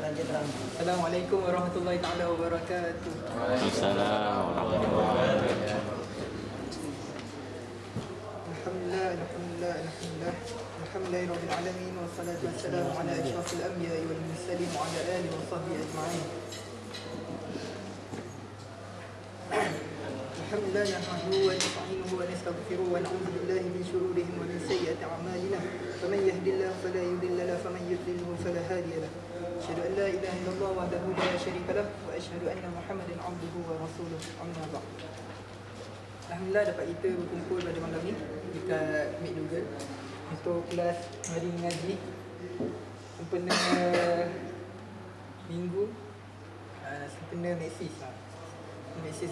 Assalamualaikum warahmatullahi taala wabarakatuh. Waalaikumsalam warahmatullahi wabarakatuh. Alhamdulillahirabbil alamin wassalatu wassalamu ala asyrafil anbiya'i wal mursalin wa ala alihi wa sahbihi ajma'in. Alhamdulillah nahmaduhu wa nasta'inuhu wa nastaghfiruhu wa na'udzu billahi min shururi wa min sayyiati a'malina. Faman yahdihillahu fala mudilla lahu wa man yudlilhu fala hadiya lahu. Asyhadu an la ilaha illallah wahdahu la syarika lahu wa asyhadu anna Muhammadan 'abduhu wa rasuluhu. Amma ba'd. Alhamdulillah dapat kita berkumpul pada malam ni dekat McDougal untuk kelas hari mengaji sempena minggu sempena Maxis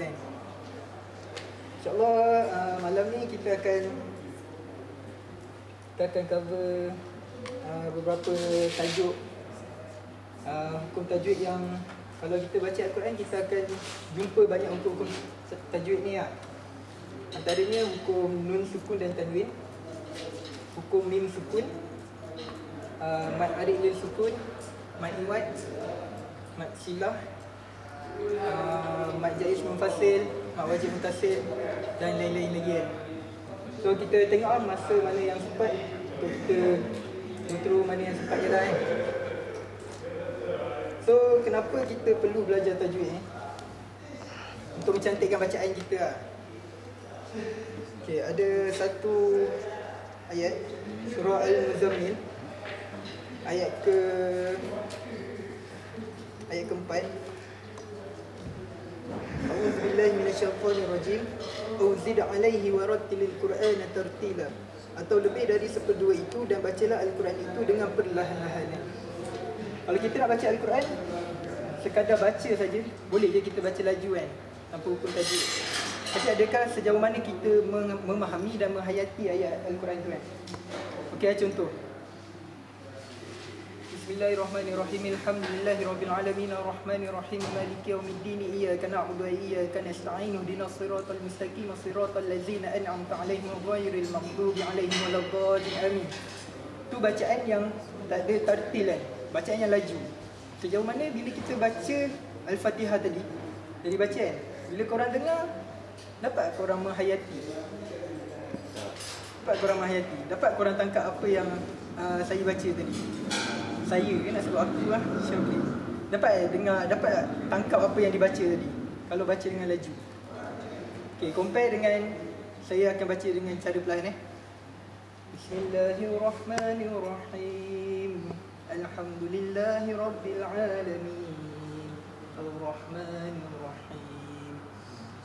kan. InsyaAllah malam ni kita akan cover beberapa tajuk hukum tajwid yang kalau kita baca Al-Quran kita akan jumpa banyak hukum tajwid ni lah. Antaranya hukum nun sukun dan tanwin, hukum mim sukun, mad arid lil sukun, mad iwad, mad silah, mad jaiz munfasil, mad wajib mutasil dan lain-lain lagi kan. So kita tengok masa mana yang sempat untuk kita go through mana yang sempat je lah kan. So kenapa kita perlu belajar tajwid untuk mencantikkan bacaan kita lah. Okay, ada satu ayat surah Al-Muzammil ayat keempat. A'udzubillahi minasyaitonirrajim. Uzid 'alaihi wa rattilil Qur'ana tartila. Atau lebih dari seperdua itu dan bacalah Al-Quran itu dengan perlahan-lahan. Kalau kita nak baca Al-Quran sekadar baca saja, boleh je kita baca laju kan, tanpa hukum tajwid. Tapi adakah sejauh mana kita memahami dan menghayati ayat Al-Quran itu kan? Okey, contoh. Bismillahirrahmanirrahim. Alhamdulillahirabbil alamin arrahmanirrahim maliki yaumiddin iyyaka na'budu wa iyyaka nasta'in ihdinas siratal mustaqim siratal ladzina an'amta 'alaihim ghairil maghdubi 'alaihim waladdallin amin. Tu bacaan yang tak ada tartil kan? Bacaan yang laju. Sejauh mana bila kita baca Al-Fatihah tadi, jadi baca kan? Bila korang dengar, dapat korang menghayati? Dapat korang tangkap apa yang saya baca tadi? Saya ke nak sebut aku lah, Syafri. Dapat tangkap apa yang dibaca tadi kalau baca dengan laju. Okay, compare dengan saya akan baca dengan cara perlahan Bismillahirrahmanirrahim. Alhamdulillahirabbil alamin. Arrahmanirrahim.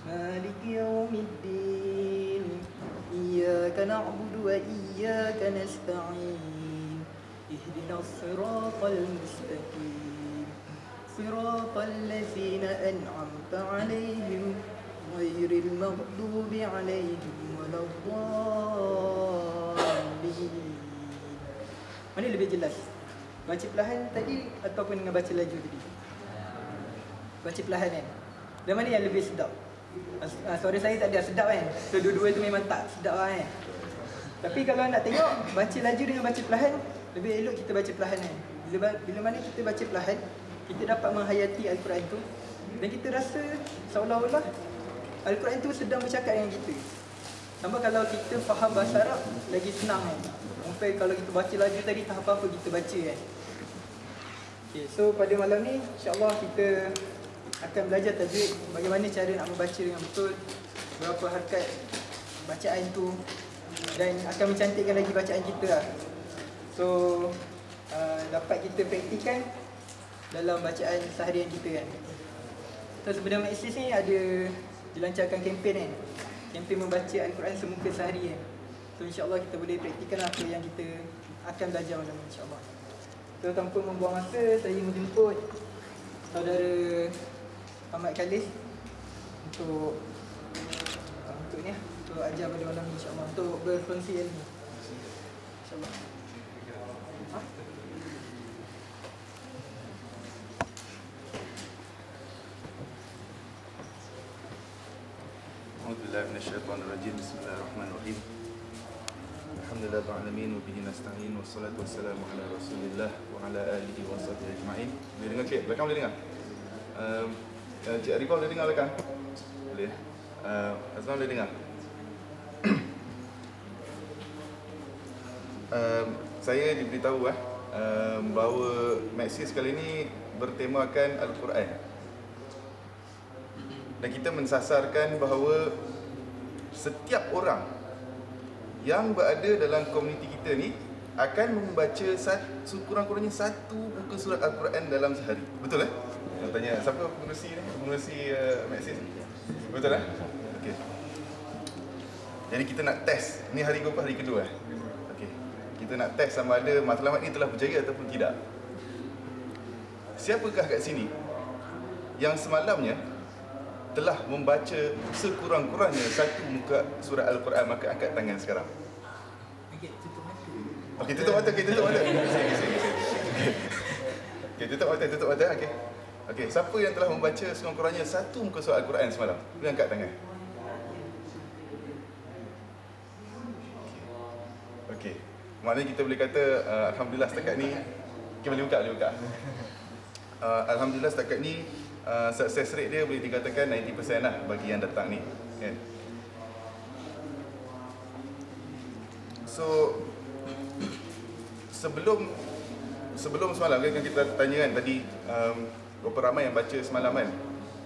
Maliki yaumiddin. Iyyaka na'budu wa iyyaka nasta'in. Ihdinas siratal mustaqim. Siratal ladzina an'amta 'alaihim ghairil maghdubi 'alaihim waladdallin. Mana lebih jelas? Baca perlahan tadi ataupun dengan baca laju tadi? Baca perlahan kan? Dan mana yang lebih sedap? Suara saya tak ada sedap kan? So dua-dua tu memang tak sedap lah kan? Tapi kalau nak tengok baca laju dengan baca perlahan, lebih elok kita baca perlahan kan? Bila mana kita baca perlahan, kita dapat menghayati Al-Quran tu dan kita rasa seolah-olah Al-Quran tu sedang bercakap dengan kita. Tambah kalau kita faham bahasa Arab, lagi senang kan? Sampai kalau kita baca laju tadi tak apa-apa kita baca kan? Okay, so pada malam ni insyaAllah kita akan belajar tajwid, bagaimana cara nak membaca dengan betul, berapa harakat bacaan tu, dan akan mencantikkan lagi bacaan kita lah. So dapat kita praktikan dalam bacaan seharian kita kan. So sebelum Maxis ni ada dilancarkan kempen kan, kempen membaca Al-Quran semuka sehari kan. So insyaAllah kita boleh praktikan apa yang kita akan belajar malam ni insyaAllah. So tanpa membuang masa, saya menjemput saudara Ahmad Khalis untuk ni untuk ajar pada malam ni insyaAllah, untuk berkongsi ilmu insyaAllah. A'udzubillahi minasyaitonirrajim. Bismillahirrahmanirrahim. Alhamdulillah alamin wa bihi nasta'in wassalatu wassalamu ala Rasulillah wa ala alihi wa sahbihi ajma'in. Boleh dengar cik? Belakang boleh dengar? Cik Arifah boleh dengar belakang? Boleh. Azman boleh dengar? Saya diberitahu bahawa Maxis kali ini bertemakan Al-Quran. Dan kita mensasarkan bahawa setiap orang yang berada dalam komuniti kita ni akan membaca kurang-kurangnya satu muka surat Al-Quran dalam sehari. Betul Saya tanya, siapa pengerusi ni? Pengerusi Maxis? Betul Okey. Jadi kita nak test. Ni hari keberapa? Hari kedua Okey. Kita nak test sama ada matlamat ni telah berjaya ataupun tidak. Siapakah kat sini yang semalamnya telah membaca sekurang-kurangnya satu muka surat Al-Quran? Maka angkat tangan sekarang. Okey, tutup mata. Okey, tutup mata. Okey, tutup mata. Okey, tutup mata. Okey. Okey, siapa yang telah membaca sekurang-kurangnya satu muka surat Al-Quran semalam? Boleh angkat tangan. Okey. Maknanya kita boleh kata alhamdulillah setakat ni. Okey, boleh buka. Alhamdulillah setakat ni success rate dia boleh dikatakan 90% lah bagi yang datang ni, kan. So sebelum semalam kan kita tanya kan tadi berapa ramai yang baca semalam kan.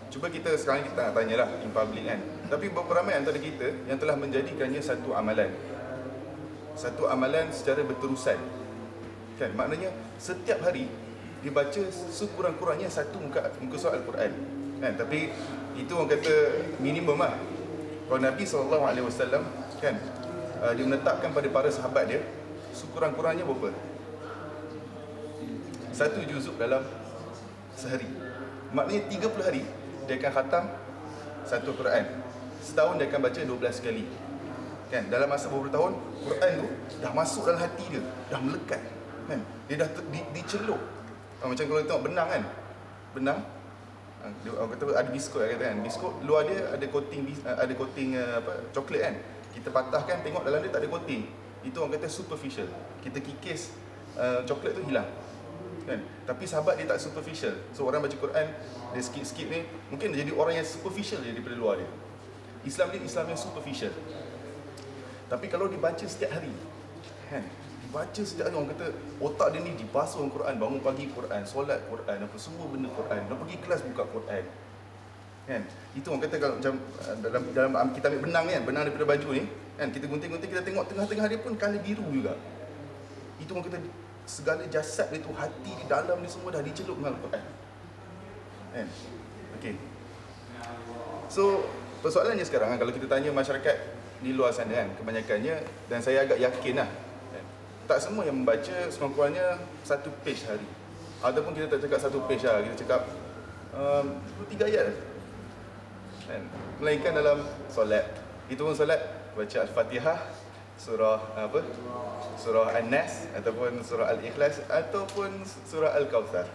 Cuba kita sekarang kita nak tanyalah in public kan. Tapi berapa ramai antara kita yang telah menjadikannya satu amalan secara berterusan, kan. Maknanya setiap hari dibaca sekurang-kurangnya satu muka surat Al-Quran, kan. Tapi itu orang kata minimum lah. Kalau Nabi SAW kan dia menetapkan pada para sahabat dia sekurang-kurangnya berapa? Satu juzuk dalam sehari. Maknanya 30 hari dia akan khatam satu Quran. Setahun dia akan baca 12 kali, kan. Dalam masa beberapa tahun Quran tu dah masuk dalam hati dia, dah melekat, kan. Dia dah dicelup. Macam kalau tengok benang kan, orang kata ada biskut kan, biskut luar dia ada coating coklat kan. Kita patahkan tengok dalam dia tak ada coating, itu orang kata superficial. Kita kikis coklat tu hilang, kan. Tapi sahabat dia tak superficial. So orang baca Quran dia skip ni mungkin dia jadi orang yang superficial je daripada luar dia. Islam yang superficial. Tapi kalau dibaca setiap hari, kan, baca sejak hari, orang kata otak dia ni dibasuh dengan Quran, bangun pagi Quran, solat Quran, apa semua benda Quran, dia pergi kelas buka Quran, kan. Itu orang kata kalau macam dalam kita ambil benang kan, benang daripada baju ni kan, kita gunting-gunting, kita tengok tengah-tengah dia pun colour biru juga. Itu orang kata segala jasad dia tu, hati di dalam ni semua dah dicelup dengan Quran, kan. Okey. So persoalannya sekarang kan, kalau kita tanya masyarakat di luar sana kan, kebanyakannya, dan saya agak yakin lah, tak semua yang membaca sekurang-kurangnya satu page hari. Ataupun kita tak cakap satu page lah, kita cakap 3 ayat lah, kan. Melainkan dalam solat. Itu pun solat baca Al-Fatihah, surah An-Nas, ataupun surah Al-Ikhlas, ataupun surah Al-Kawthar.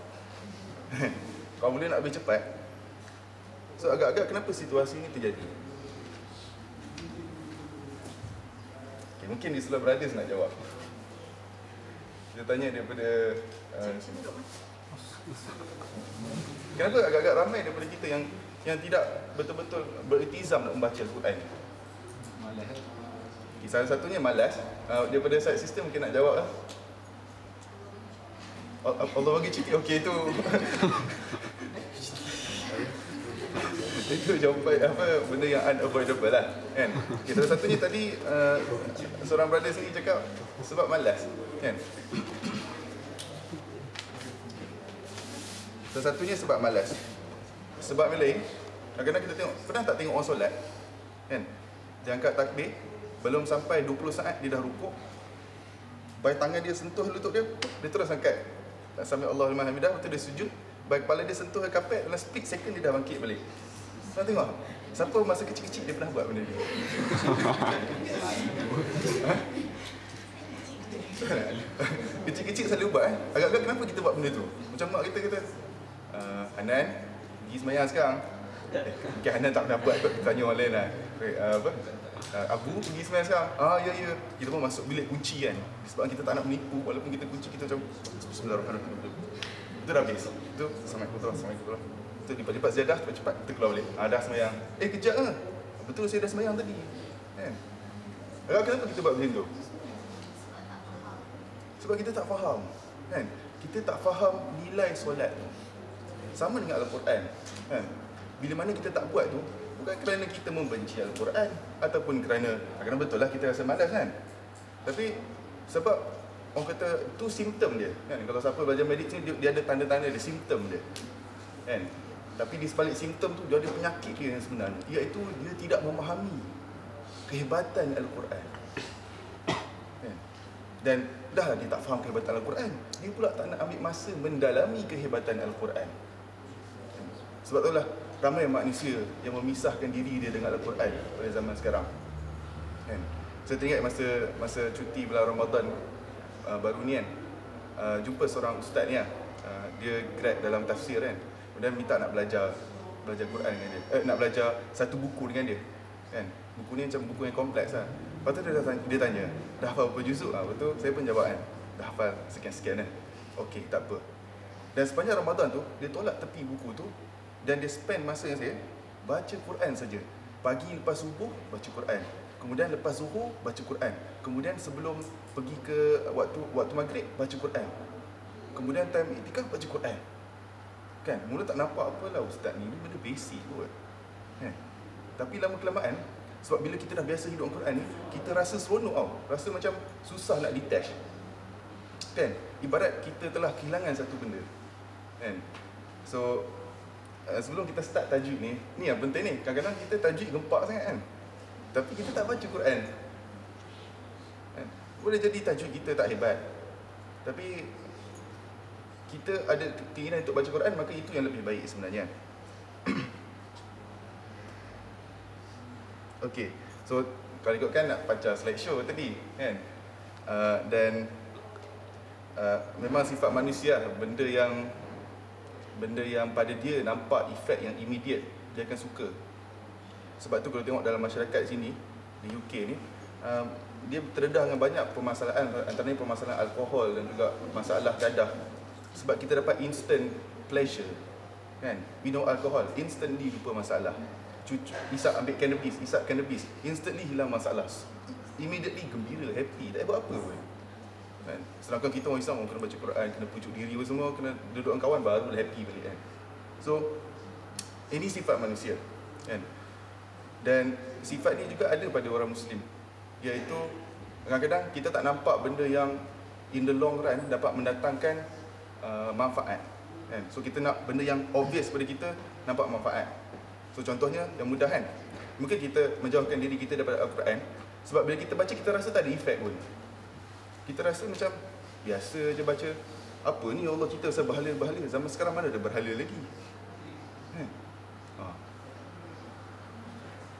Kalau boleh nak lebih cepat. So agak-agak kenapa situasi ini terjadi? Okay, mungkin di Islam Brothers nak jawab. Kita tanya daripada kenapa agak-agak ramai daripada kita yang tidak betul-betul beriltizam nak membaca Al-Quran? Malas. Salah satunya malas. Daripada side sistem mungkin nak jawab lah. Allah bagi cuti. Okey, itu itu jawapan benda yang unavoidable lah, kan. Okay, salah satunya tadi seorang brother sini cakap sebab malas, kan. Salah satunya sebab malas. Sebab yang lain, kadang-kadang kita tengok, pernah tak tengok orang solat, kan, dia angkat takbir, belum sampai 20 saat dia dah rukuk, baik tangan dia sentuh lutut dia, dia terus angkat Sami Allahu liman hamidah, lepas tu dia sujud, baik kepala dia sentuh ke kapet, dalam split second dia dah bangkit balik. Pernah tengok? Siapa masa kecil-kecil dia pernah buat benda ni? Kecil-kecil selalu buat Agak-agak kenapa kita buat benda tu? Macam mak kita kata, Anan, pergi semayang sekarang. Mungkin Hanan tak pernah buat kot, tanya orang lain lah. Abu pergi semayang sekarang? Ya. Kita pun masuk bilik kunci kan. Sebab kita tak nak menipu, walaupun kita kunci, kita macam Bismillahirrahmanirrahim. Itu dah habis. Itu Assalamualaikum. Itu lipat-lipat sejadah, cepat-cepat kita keluar balik. Dah semayang. Kejap lah. Betul saya dah semayang tadi. Kan? Kenapa kita buat macam tu? Sebab kita tak faham. Kan? Kita tak faham nilai solat tu. Sama dengan Al-Quran. Kan? Bila mana kita tak buat tu, bukan kerana kita membenci Al-Quran ataupun kerana betul lah kita rasa malas kan. Tapi sebab orang kata tu simptom dia kan. Kalau siapa belajar medik ni dia ada tanda-tanda, dia simptom dia. Kan? Tapi di sebalik simptom tu dia ada penyakit dia yang sebenarnya, iaitu dia tidak memahami kehebatan Al-Quran. Kan? Dan dah dia tak faham kehebatan Al-Quran, dia pula tak nak ambil masa mendalami kehebatan Al-Quran. Sebab itulah ramai manusia yang memisahkan diri dia dengan Al-Quran pada zaman sekarang. Kan? Saya teringat masa cuti bulan Ramadan baru ni kan, jumpa seorang ustaz ni lah. Dia grad dalam tafsir kan. Kemudian minta nak belajar Quran dengan dia. Nak belajar satu buku dengan dia. Kan? Buku ni macam buku yang kompleks lah. Lepas tu dia tanya, dah hafal berapa juzuk? Betul, saya pun jawab kan, dah hafal sekian-sekian lah. Okey, tak apa. Dan sepanjang Ramadan tu, dia tolak tepi buku tu dan dia spend masa yang saya baca Quran saja. Pagi lepas subuh baca Quran, kemudian lepas zuhur baca Quran, kemudian sebelum pergi ke waktu maghrib baca Quran, kemudian time iktikaf baca Quran. Kan, mula tak nampak apalah ustaz ni benda basic kot. Kan? Tapi lama kelamaan, sebab bila kita dah biasa hidup Al-Quran ni, kita rasa seronok tau, rasa macam susah nak detach. Kan, ibarat kita telah kehilangan satu benda. Kan? So sebelum kita start tajuk ni yang penting ni, kadang-kadang kita tajuk gempak sangat kan, tapi kita tak baca Quran. Kan? Boleh jadi tajuk kita tak hebat, tapi kita ada keinginan untuk baca Quran, maka itu yang lebih baik sebenarnya. Okey, so kalau ikutkan nak baca slideshow tadi kan, dan memang sifat manusia, benda yang pada dia nampak efek yang immediate, dia akan suka. Sebab tu kalau tengok dalam masyarakat sini di UK ni, dia terdedah dengan banyak permasalahan, antaranya permasalahan alkohol dan juga masalah dadah. Sebab kita dapat instant pleasure kan, minum alkohol instantly lupa masalah. Isap ambil cannabis, instantly hilang masalah, immediately gembira, happy, tak buat apa pun kan. Sedangkan kita orang Islam, orang kena baca Quran, kena pujuk diri semua, kena duduk dengan kawan baru happy balik kan. So ini sifat manusia kan. Dan sifat ni juga ada pada orang Muslim, iaitu kadang-kadang kita tak nampak benda yang in the long run dapat mendatangkan manfaat kan. So kita nak benda yang obvious pada kita nampak manfaat. So contohnya yang mudah kan, mungkin kita menjauhkan diri kita daripada Al-Quran sebab bila kita baca kita rasa tak ada efek pun. Kita rasa macam biasa je baca. Apa ni Allah cerita pasal berhala-berhala, zaman sekarang mana ada berhala lagi kan?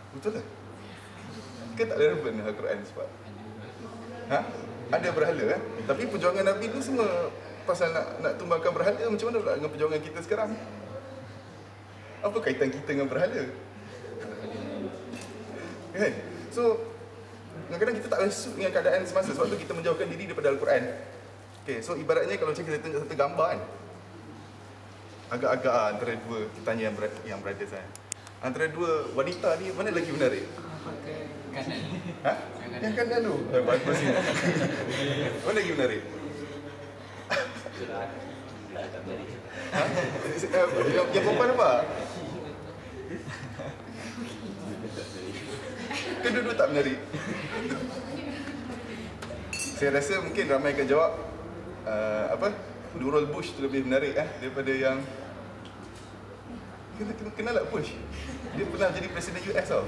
Betul tak? Ke tak relevan dengan Al-Quran sebab ada berhala kan? Tapi perjuangan Nabi tu semua pasal nak tumbangkan berhala. Macam mana pula dengan perjuangan kita sekarang? Apa kaitan kita dengan berhala? Kan? So kadang-kadang kita tak resut dengan keadaan semasa. Sebab tu kita menjauhkan diri daripada Al-Quran. Okay, so ibaratnya kalau kita tunjuk satu gambar kan, agak-agak antara dua, kita tanya yang brothers kan, antara dua wanita ni mana lagi menarik? Kanan. Yang kanan tu? Bagus ni. Mana lagi menarik? Yang perempuan apa? Kedua-dua tak menarik. Saya rasa mungkin ramai akan jawab Nurul Bush tu lebih menarik daripada yang kenal tak Bush? Dia pernah jadi Presiden US tau.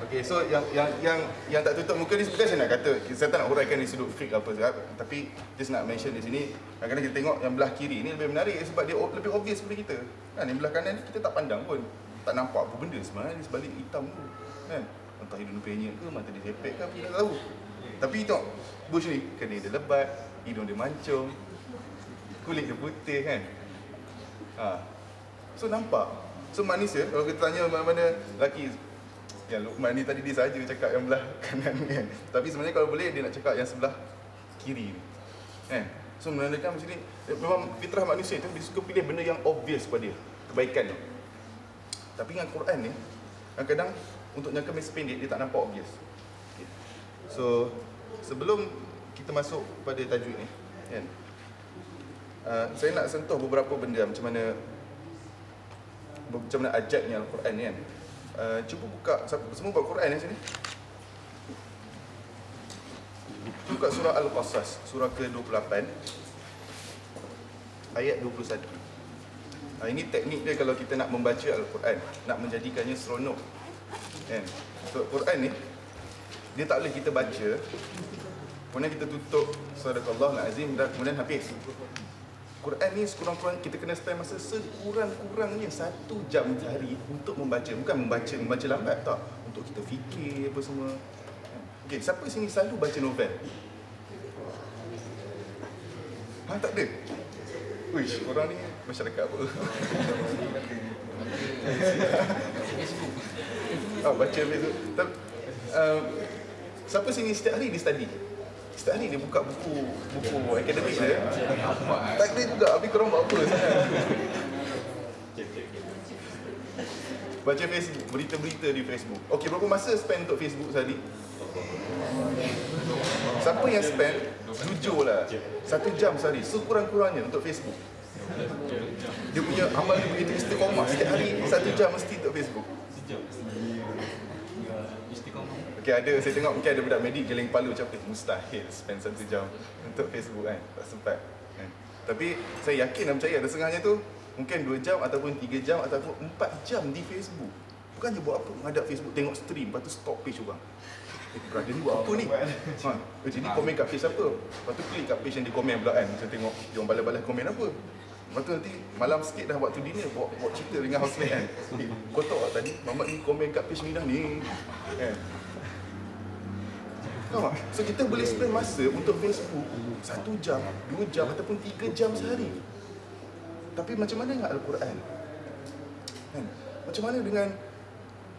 Okay, so yang tak tutup muka ni sebenarnya saya nak kata, saya tak nak huraikan di sudut fake apa sebab, tapi just nak mention di sini, kadang-kadang kita tengok yang belah kiri ni lebih menarik sebab dia lebih obvious pada kita kan. Yang belah kanan ni kita tak pandang pun, tak nampak apa benda sebenarnya di sebalik hitam tu kan. Entah hidung penyek ke, mata dia sepek ke, apa tak tahu. Tapi tengok Bush ni, kena dia lebat, hidung dia mancung, kulit dia putih kan. So nampak. So manusia kalau kita tanya mana-mana lelaki, yang Luqman ni tadi dia saja cakap yang belah kanan kan. Tapi sebenarnya kalau boleh dia nak cakap yang sebelah kiri ni. Kan? So menandakan macam ni, memang fitrah manusia tu dia suka pilih benda yang obvious pada dia, kebaikan tu. Tapi dengan Quran ni, kadang-kadang untuk jangka masa pendek dia tak nampak obvious. Okay. So sebelum kita masuk pada tajuk ni kan, saya nak sentuh beberapa benda macam mana ajaibnya Al-Quran ni kan. Cuba buka, semua buka Quran ni sini. Buka surah Al-Qasas, surah ke-28 ayat 21. Ini teknik dia kalau kita nak membaca Al-Quran, nak menjadikannya seronok kan. So Quran ni dia tak boleh kita baca kemudian kita tutup sadaqallahul azim dan kemudian habis. Quran ni sekurang-kurangnya kita kena spend masa sekurang-kurangnya 1 jam sehari untuk membaca. Bukan membaca lambat tak, untuk kita fikir apa semua. Okey, siapa sini selalu baca novel? Tak ada. Uish, orang ni masyarakat apa? Baca Facebook. Siapa sini setiap hari dia study? Setiap hari dia buka buku akademik dia. Tak ada juga, habis korang buat apa sangat? Baca Facebook, berita-berita di Facebook. Okey, berapa masa spend untuk Facebook sehari? Siapa yang spend, jujurlah, 1 jam sehari, sekurang-kurangnya untuk Facebook? Dia punya amal dia begitu istiqomah, setiap hari 1 jam mesti untuk Facebook. Okey, ada, saya tengok mungkin ada budak medik geleng kepala macam mustahil spend 1 jam untuk Facebook kan, tak sempat kan. Tapi saya yakin dan percaya ada setengahnya tu mungkin 2 jam ataupun 3 jam ataupun 4 jam di Facebook. Bukan je buat apa, menghadap Facebook, tengok stream, lepas tu stop page orang. Brother ni buat apa ni? Jadi komen kat page apa? Lepas tu klik kat page yang dia komen pula kan. Saya tengok dia orang balas-balas komen apa. Lepas tu nanti malam sikit dah waktu dinner buat cerita dengan housemate kan. Kau tahu tak tadi Mamat ni komen kat page Minah ni kan. Tahu tak? So kita boleh spend masa untuk Facebook 1 jam, 2 jam ataupun 3 jam sehari. Tapi macam mana dengan Al-Quran? Kan? Macam mana dengan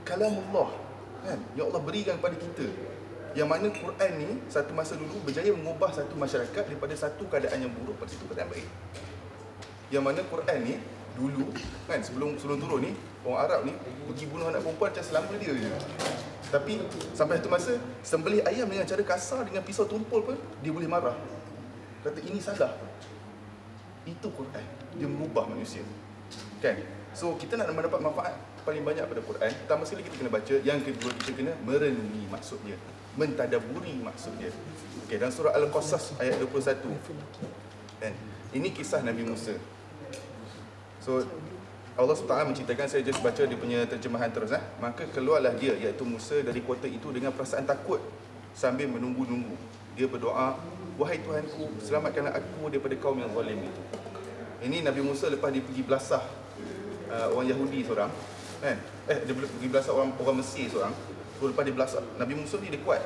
kalamullah kan, yang Allah berikan kepada kita, yang mana Quran ni satu masa dulu berjaya mengubah satu masyarakat daripada satu keadaan yang buruk pada satu keadaan baik. Yang mana Quran ni dulu kan, sebelum turun ni orang Arab ni pergi bunuh anak perempuan macam selama dia je. Tapi sampai satu masa sembelih ayam dengan cara kasar, dengan pisau tumpul pun dia boleh marah, kata ini salah. Itu Quran, dia mengubah manusia kan. So kita nak mendapat manfaat paling banyak pada Quran, pertama sekali kita kena baca, yang kedua kita kena merenungi maksud dia, mentadaburi maksud dia. Okey, dalam surah Al-Qasas ayat 21 kan, ini kisah Nabi Musa. So Allah SWT menceritakan, saya just baca dia punya terjemahan terus maka keluarlah dia, iaitu Musa, dari kota itu dengan perasaan takut sambil menunggu-nunggu. Dia berdoa, wahai Tuhanku, selamatkanlah aku daripada kaum yang zalim itu. Ini Nabi Musa lepas dia pergi belasah orang Yahudi seorang kan, dia pergi belasah orang Mesir seorang. So lepas dia belasah, Nabi Musa ni dia kuat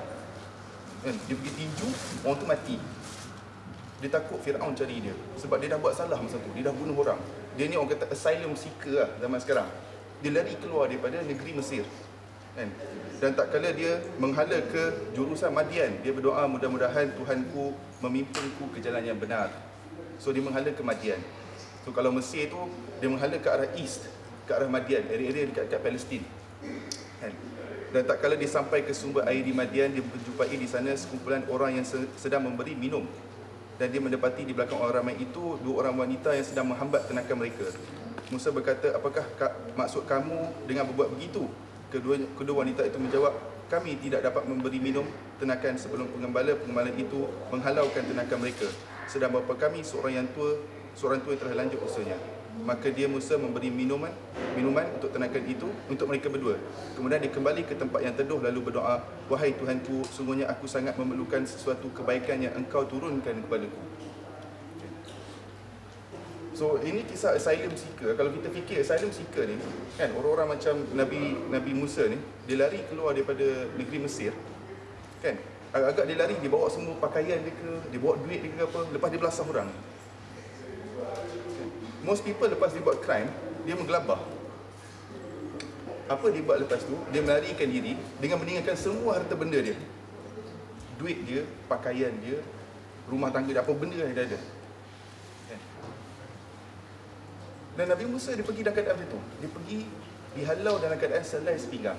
kan, dia pergi tinju, orang tu mati. Dia takut Fir'aun cari dia sebab dia dah buat salah masa tu, dia dah bunuh orang. Dia ni orang kata asylum seeker lah zaman sekarang. Dia lari keluar daripada negeri Mesir kan. Dan tak kala dia menghala ke jurusan Madian, dia berdoa, mudah-mudahan Tuhanku memimpinku ke jalan yang benar. So dia menghala ke Madian. So kalau Mesir tu dia menghala ke arah east, ke arah Madian, area-area dekat Palestin kan. Dan tak kala dia sampai ke sumber air di Madian, dia berjumpai di sana sekumpulan orang yang sedang memberi minum. Dan dia mendapati di belakang orang ramai itu 2 orang wanita yang sedang menghambat tenaga mereka. Musa berkata, apakah maksud kamu dengan berbuat begitu? Kedua wanita itu menjawab, kami tidak dapat memberi minum tenakan sebelum pengembala itu menghalaukan tenaga mereka. Sedang bapa kami seorang tua yang telah lanjut usianya. Maka dia Musa memberi minuman untuk tenakan itu untuk mereka berdua. Kemudian dia kembali ke tempat yang teduh lalu berdoa, wahai Tuhanku, sungguhnya aku sangat memerlukan sesuatu kebaikan yang engkau turunkan kepadaku. So ini kisah asylum seeker. Kalau kita fikir asylum seeker ni kan, orang-orang macam Nabi Musa ni, dia lari keluar daripada negeri Mesir kan. Agak-agak dia lari, dia bawa semua pakaian dia ke, dia bawa duit dia ke apa, lepas dia belasah orang Most people lepas dia buat crime, dia menggelabah. Apa dia buat lepas tu? Dia melarikan diri dengan meninggalkan semua harta benda dia. Duit dia, pakaian dia, rumah tangga dia, apa benda yang dia ada. Dan Nabi Musa dia pergi dalam keadaan macam tu. Dia pergi dihalau dalam keadaan selai sepinggang.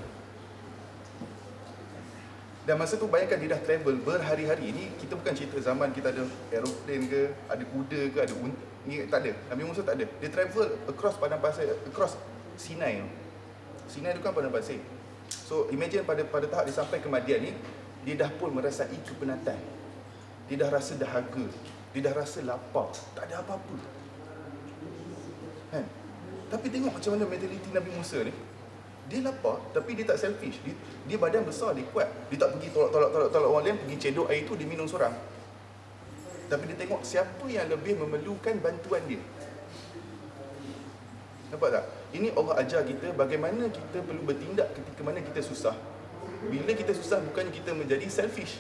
Dan masa tu bayangkan dia dah travel berhari-hari. Ini kita bukan cerita zaman kita ada aeroplane ke, ada kuda ke, ada ni tak ada. Nabi Musa tak ada. Dia travel across padang pasir, across Sinai. Sinai tu kan padang pasir. So imagine pada tahap dia sampai ke Madian ni, dia dah pun merasai kepenatan. Dia dah rasa dahaga. Dia dah rasa lapar. Tak ada apa-apa. Kan? Tapi tengok macam mana mentaliti Nabi Musa ni. Dia lapar tapi dia tak selfish. Dia badan besar, dia kuat. Dia tak pergi tolak orang lain, pergi cedok air tu dia minum seorang. Tapi dia tengok siapa yang lebih memerlukan bantuan dia. Nampak tak? Ini Allah ajar kita bagaimana kita perlu bertindak ketika mana kita susah. Bila kita susah bukannya kita menjadi selfish,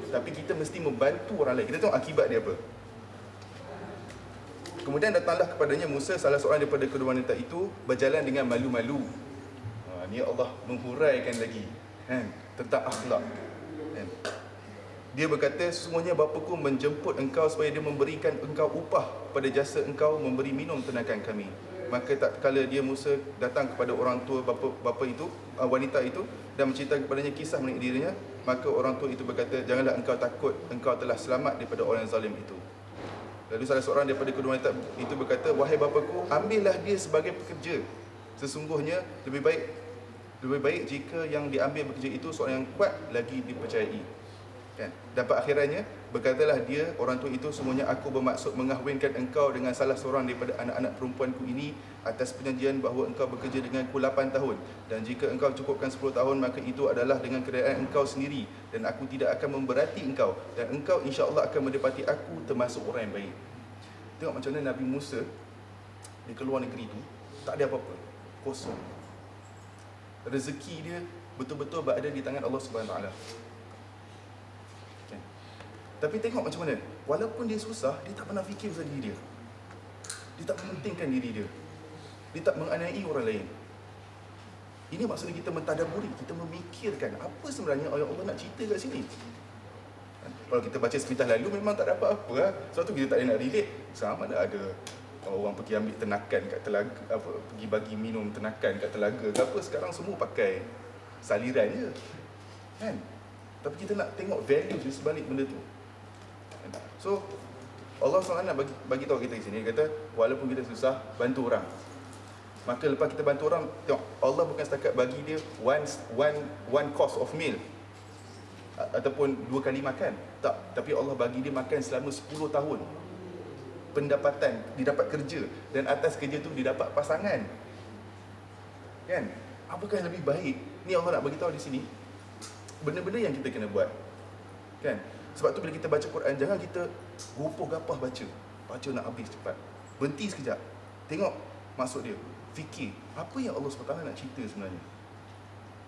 tapi kita mesti membantu orang lain. Kita tengok akibat dia apa. Kemudian datanglah kepadanya Musa, salah seorang daripada kedua wanita itu, berjalan dengan malu-malu. Ni Allah menghuraikan lagi tentang akhlak. Dia berkata, sesungguhnya bapaku menjemput engkau supaya dia memberikan engkau upah pada jasa engkau memberi minum tenakan kami. Maka tak kala dia Musa datang kepada orang tua bapa itu, wanita itu, dan menceritakan kepadanya kisah mengenai dirinya, maka orang tua itu berkata, janganlah engkau takut, engkau telah selamat daripada orang yang zalim itu. Lalu salah seorang daripada kedua wanita itu berkata, wahai bapaku, ambillah dia sebagai pekerja. Sesungguhnya lebih baik jika yang diambil bekerja itu seorang yang kuat lagi dipercayai. Kan? Dan pada akhirannya berkatalah dia, orang tua itu, semuanya aku bermaksud mengahwinkan engkau dengan salah seorang daripada anak-anak perempuanku ini atas perjanjian bahawa engkau bekerja denganku 8 tahun. Dan jika engkau cukupkan 10 tahun, maka itu adalah dengan keredaan engkau sendiri. Dan aku tidak akan memberati engkau. Dan engkau insya-Allah akan mendapati aku termasuk orang yang baik. Tengok macam mana Nabi Musa di keluar negeri itu tak ada apa-apa, kosong. Rezeki dia betul-betul berada di tangan Allah Subhanahu Wa Taala. Tapi tengok macam mana, walaupun dia susah, dia tak pernah fikir pasal diri dia. Dia tak mementingkan diri dia. Dia tak menganiaya orang lain. Ini maksudnya kita mentadaburi, kita memikirkan apa sebenarnya Allah nak cerita kat sini. Kalau kita baca sepintas lalu memang tak ada apa-apa. Sebab tu kita tak nak relate. Sama ada orang pergi ambil tenakan kat telaga, pergi bagi minum tenakan kat telaga ke apa, sekarang semua pakai saliran je. Kan? Tapi kita nak tengok value di sebalik benda tu. So Allah SWT nak bagi tahu kita di sini, dia kata walaupun kita susah, bantu orang. Maka lepas kita bantu orang, tengok Allah bukan setakat bagi dia one course of meal ataupun 2 kali makan. Tak, tapi Allah bagi dia makan selama 10 tahun. Pendapatan, dia dapat kerja, dan atas kerja tu dia dapat pasangan. Kan? Apakah yang lebih baik? Ni Allah nak bagi tahu di sini. Benda-benda yang kita kena buat. Kan? Sebab tu bila kita baca Quran, jangan kita gopoh gapah baca. Baca nak habis cepat. Berhenti sekejap. Tengok maksud dia. Fikir. Apa yang Allah SWT nak cerita sebenarnya?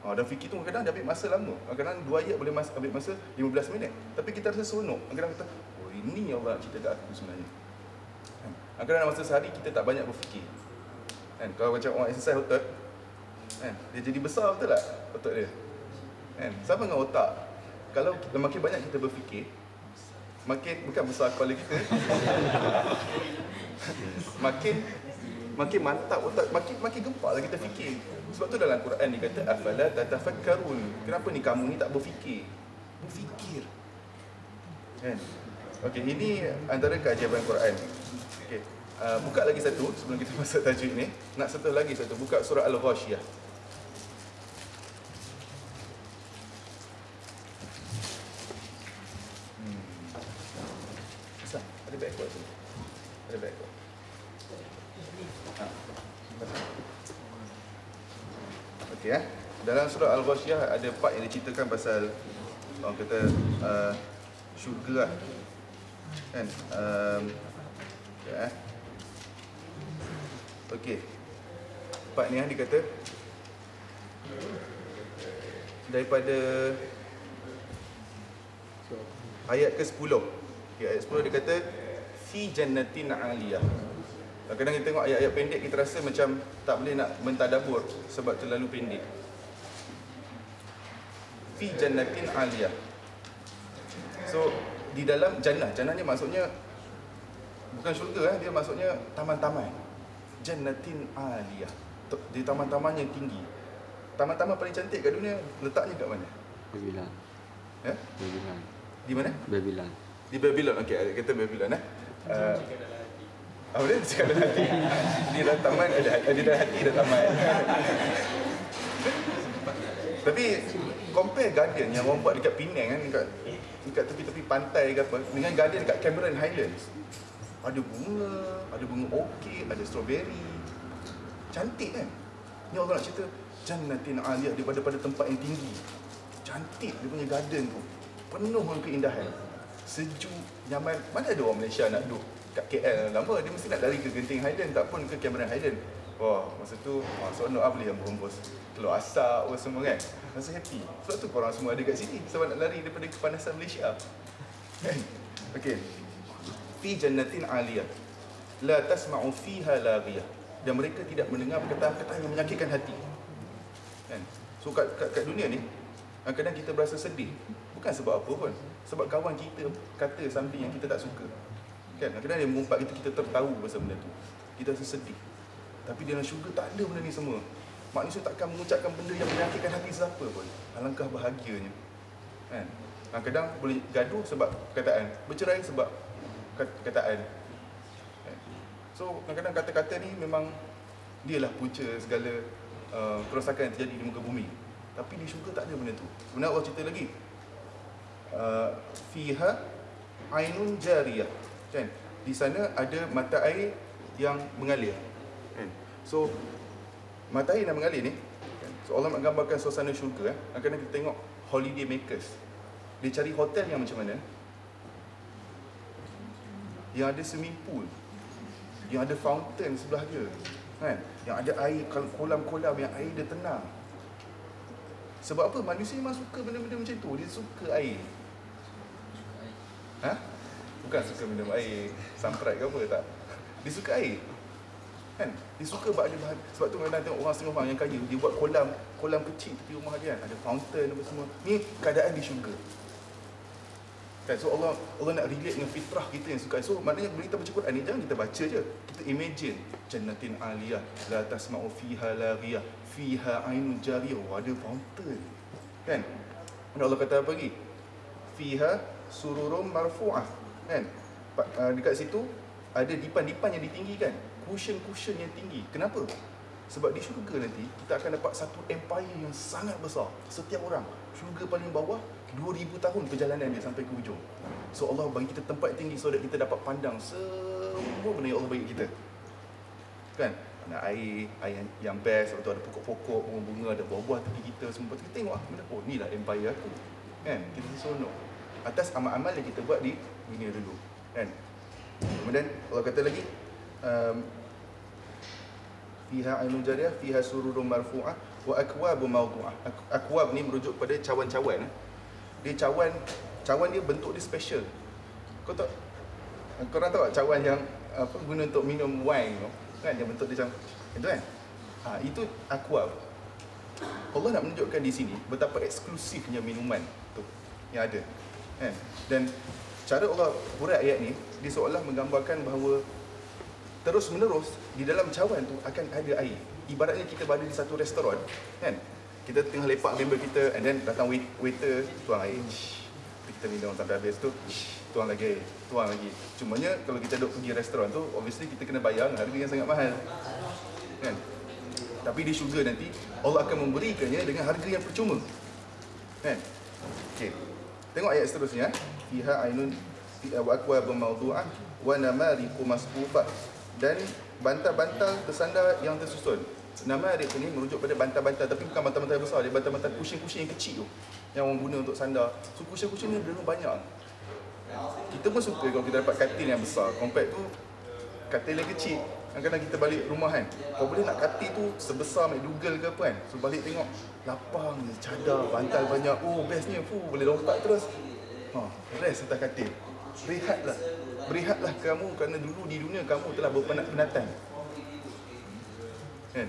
Dan fikir tu kadang-kadang dia ambil masa lama. Kadang-kadang 2 ayat boleh ambil masa 15 minit. Tapi kita rasa seronok. Kadang-kadang kita, oh ini yang Allah nak cerita kat aku sebenarnya. Kadang-kadang masa sehari kita tak banyak berfikir. Kan? Kalau macam orang exercise otot, kan? Dia jadi besar betul tak otot dia? Kan? Sama dengan otak. Kalau makin banyak kita berfikir, makin bukan besar kepala kita, makin mantap otak, makin gempak lah kita fikir. Sebab tu dalam Quran dia kata afala tatafakkarun. Kenapa ni kamu ni tak berfikir? Berfikir. Kan? Okey, ini antara keajaiban Quran. Okey. Buka lagi satu sebelum kita masuk tajuk ni. Nak sentuh lagi satu. Buka surah Al-Ghashiyah. Ada backward tu. Ada backward. Okey Dalam surah Al-Ghashiyah ada part yang diceritakan pasal orang kata syurga lah. Kan? Okey. Part ni dia kata daripada ayat ke-10. Okay, ayat 10 dia kata fi jannatin 'aliyah. Kadang-kadang kita tengok ayat-ayat pendek kita rasa macam tak boleh nak mentadabbur sebab terlalu pendek. Fi jannatin 'aliyah. So di dalam jannah ni maksudnya bukan syurga, dia maksudnya taman-taman. Jannatin 'aliyah. Di taman-taman yang tinggi. Taman-taman paling cantik kat dunia letaknya kat mana? Babylon. Ya? Babylon. Di mana? Babylon. Di Babylon. Okey, kata Babylon apa dia? Cakap dalam hati. Di dalam taman ada dalam hati ada taman. Tapi compare garden yang orang buat dekat Penang kan, dekat tepi-tepi pantai ke apa, dengan garden dekat Cameron Highlands. Ada bunga orchid, ada strawberry. Cantik kan? Ni orang nak cerita jannatin 'aliyah daripada tempat yang tinggi. Cantik dia punya garden tu. Penuh dengan keindahan. Sejuk, nyaman. Mana ada orang Malaysia nak duduk kat KL lama, dia mesti nak lari ke Genting Highland, tak pun ke Cameron Highland. Wah, masa tu seronok lah, boleh hembus keluar asap apa semua kan. Rasa happy. Sebab tu korang semua ada kat sini, sebab nak lari daripada kepanasan Malaysia. Okey. Fi jannatin 'aliyah la tasma'u fiha laghiyah. Dan mereka tidak mendengar perkataan-perkataan yang menyakitkan hati. Kan? So kat dunia ni kadang kita berasa sedih. Bukan sebab apa pun. Sebab kawan kita kata something yang kita tak suka. Kan? Kadang-kadang dia mengumpat kita tertahu pasal benda tu. Kita rasa sedih. Tapi dalam syurga tak ada benda ni semua. Manusia takkan mengucapkan benda yang menyakitkan hati siapa pun. Alangkah bahagianya. Kan? Kadang boleh gaduh sebab perkataan, bercerai sebab perkataan. Kan? So kadang-kadang kata-kata ni memang dialah punca segala kerosakan yang terjadi di muka bumi. Tapi di syurga tak ada benda tu. Kemudian Allah cerita lagi. Fiha ainun jariyah. Kan? Di sana ada mata air yang mengalir. Kan? So mata air yang mengalir ni, kan? So Allah nak gambarkan suasana syurga. Kadang-kadang kita tengok holiday makers. Dia cari hotel yang macam mana? Yang ada swimming pool, yang ada fountain sebelah dia, kan? Yang ada air, kolam-kolam yang air dia tenang. Sebab apa? Manusia memang suka benda-benda macam tu. Dia suka air. Bukan suka minum air samprat ke apa, tak. Dia suka air. Kan? Dia suka sebab ada bahan. Sebab tu kadang tengok orang setengah orang yang kaya, dia buat kolam kecil tepi rumah dia kan. Ada fountain apa semua. Ni keadaan di syurga. Kan? So Allah nak relate dengan fitrah kita yang suka air. So maknanya bila kita baca Quran ni, jangan kita baca je. Kita imagine jannatin 'aliyah la tasma'u fiha laghiyah fiha ainun jariyah. Ada fountain. Kan? Dan Allah kata apa lagi? Fiha sururum marfu'ah. Kan? Dekat situ ada dipan-dipan yang ditinggikan, cushion yang tinggi. Kenapa? Sebab di syurga nanti kita akan dapat satu empire yang sangat besar. Setiap orang, syurga paling bawah 2000 tahun perjalanan dia sampai ke hujung. So Allah bagi kita tempat tinggi so that kita dapat pandang semua benda yang Allah bagi kita. Kan? Ada air yang best, lepas tu ada pokok-pokok, bunga-bunga, ada buah-buah tepi kita semua. Lepas tu kita tengok benda, oh inilah empire aku. Kan? Kita seronok atas amal-amal yang kita buat di dunia dulu. Kan? Kemudian Allah kata lagi, fiha ainun jariyah fiha sururun marfu'ah wa akwabun mawdu'ah. Akwab ni merujuk pada cawan-cawan. Dia cawan dia bentuk dia special. Korang tahu tak cawan yang guna untuk minum wine tu? Kan yang bentuk dia macam itu kan? Itu akwab. Allah nak menunjukkan di sini betapa eksklusifnya minuman tu yang ada. Kan? Dan cara Allah buat ayat ni, dia seolah menggambarkan bahawa terus menerus di dalam cawan tu akan ada air. Ibaratnya kita berada di satu restoran, kan? Kita tengah lepak member kita, and then datang waiter tuang air. Kita minum sampai habis tu, tuang lagi. Cumanya kalau kita duduk pergi restoran tu, obviously kita kena bayar harga yang sangat mahal. Kan? Tapi di syurga nanti Allah akan memberikannya dengan harga yang percuma. Kan? Okey. Tengok ayat seterusnya. Fiha ainun wa akwabun mawdu'ah wa namariqu masfufah. Dan bantal-bantal bersandar yang tersusun. Namariq ni merujuk pada bantal-bantal, tapi bukan bantal-bantal besar, dia bantal-bantal cushion-cushion yang kecil tu yang orang guna untuk sandar. So cushion-cushion ni dulu banyak. Kita pun suka kalau kita dapat katil yang besar. Compact tu katil yang kecil. Kadang-kadang kita balik rumah kan, kau boleh nak katil tu sebesar McDougal ke apa kan. So balik tengok lapang, cadar, bantal banyak. Oh bestnya, boleh lompat terus. Rest atas katil. Berehatlah. Berehatlah kamu kerana dulu di dunia kamu telah berpenat-penatan. Kan?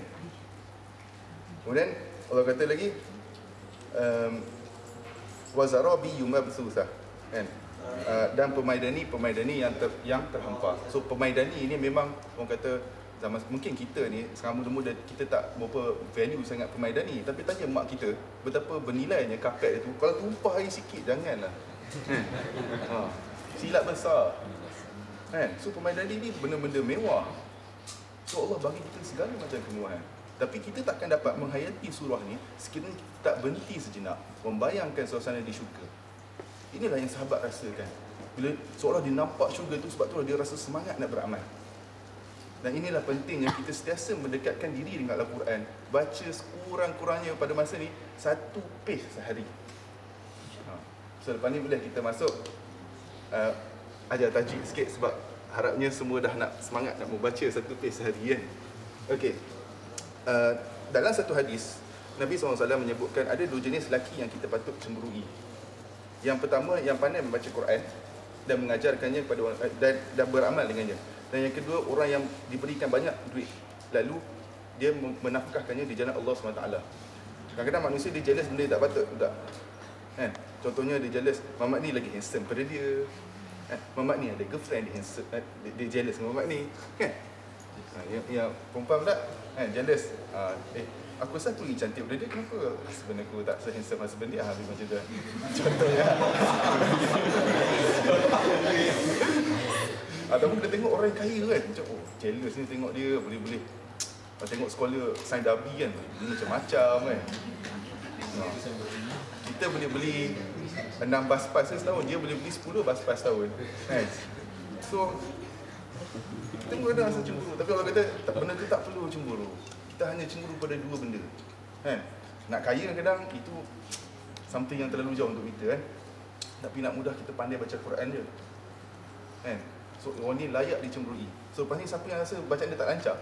Kemudian Allah kata lagi wazarabi yumabsusah, kan? Dan pemaidani yang terhampar. So pemaidani ini memang orang kata zaman mungkin kita ni sekarang muda-muda kita tak berapa value sangat pemaidani, tapi tanya mak kita betapa bernilainya kapet itu. Kalau tumpah air sikit janganlah. Silap besar. Kan? So pemaidani ni benda-benda mewah. So Allah bagi kita segala macam kemewahan. Tapi kita takkan dapat menghayati surah ni sekiranya kita tak berhenti sejenak membayangkan suasana di syurga. Inilah yang sahabat rasakan. Bila seolah dia nampak syurga tu, sebab tu dia rasa semangat nak beramal. Dan inilah pentingnya kita sentiasa mendekatkan diri dengan Al-Quran. Baca sekurang-kurangnya pada masa ni 1 page sehari. So lepas ni boleh kita masuk ajar tajwid sikit, sebab harapnya semua dah nak semangat nak membaca 1 page sehari kan. Okey. Dalam satu hadis Nabi SAW menyebutkan ada 2 jenis lelaki yang kita patut cemburui. Yang pertama, yang pandai membaca Quran dan mengajarkannya kepada orang, dan beramal dengannya. Dan yang kedua, orang yang diberikan banyak duit lalu dia menafkahkannya di jalan Allah SWT. Kadang-kadang manusia dia jealous benda tak patut juga. Kan? Contohnya dia jealous Mamat ni lagi handsome pada dia. Mamat ni ada girlfriend, dia handsome, dia jealous dengan Mamat ni. Kan? Yang perempuan pula jealous. Aku rasa aku lagi cantik daripada dia, kenapa husband aku tak se-handsome husband dia? Habis macam tu. Contohnya. Ataupun kita tengok orang kaya kan, macam jealous ni tengok dia boleh-boleh. Tengok sekolah Saint Darby kan, dia macam-macam kan. Kita boleh beli 6 bus pass setahun, dia boleh beli 10 bus pass setahun. Kan? So kita mula ada rasa cemburu. Tapi Allah kata benda tu tak perlu cemburu. Kita hanya cemburu pada 2 benda. Kan? Nak kaya kadang itu something yang terlalu jauh untuk kita kan. Tapi nak mudah kita pandai baca Quran je. Kan? So orang ni layak dicemburui. So lepas ni siapa yang rasa bacaan dia tak lancar,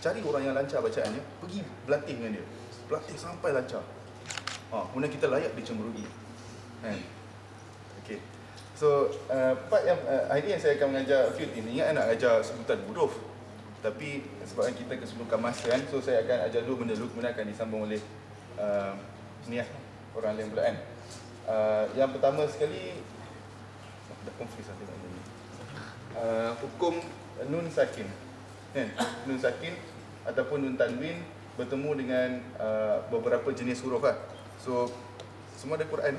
cari orang yang lancar bacaannya, pergi berlatih dengan dia. Berlatih sampai lancar. Kemudian kita layak dicemburui. Kan? Okey. So, part yang hari ni saya akan mengajar field ini. Ingat nak ajar sebutan huruf. Tapi sebabkan kita keseluruhan masa kan, so saya akan ajar 2 benda dulu, kemudian akan disambung oleh orang lain pula kan. Yang pertama sekali, dah confuse lah tengok ni. Hukum nun sakin. Kan? Nun sakin ataupun nun tanwin bertemu dengan beberapa jenis huruf lah. So, semua ada Quran.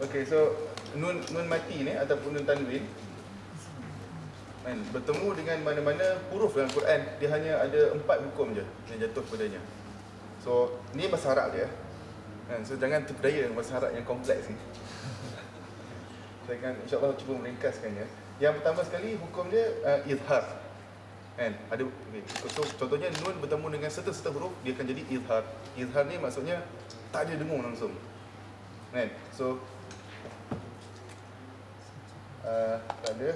Okay, so nun mati ni ataupun nun tanwin kan, bertemu dengan mana-mana huruf dalam Quran, dia hanya ada 4 hukum je yang jatuh padanya. So ni bahasa Arab dia kan, so jangan terpedaya dengan bahasa Arab yang kompleks ni. Saya akan insyaAllah cuba meringkaskannya. Yang pertama sekali hukum dia izhar kan, ada so, contohnya nun bertemu dengan serta-serta huruf, dia akan jadi izhar. Izhar ni maksudnya tak ada dengung langsung kan. So tak ada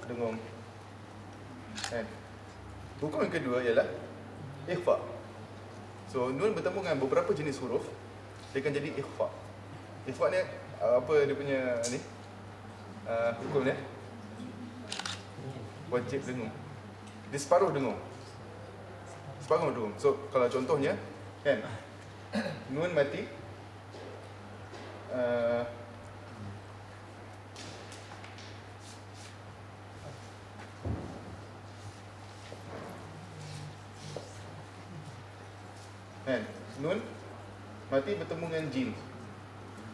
dengung kan. Hukum yang kedua ialah ikhfa. So nun bertemu dengan beberapa jenis huruf, dia akan jadi ikhfa. Ikhfa ni apa dia punya ni hukum dia? Wajib dengung. Dia separuh dengung. Separuh dengung. So kalau contohnya kan, nun mati kan, nun mati bertemu dengan jin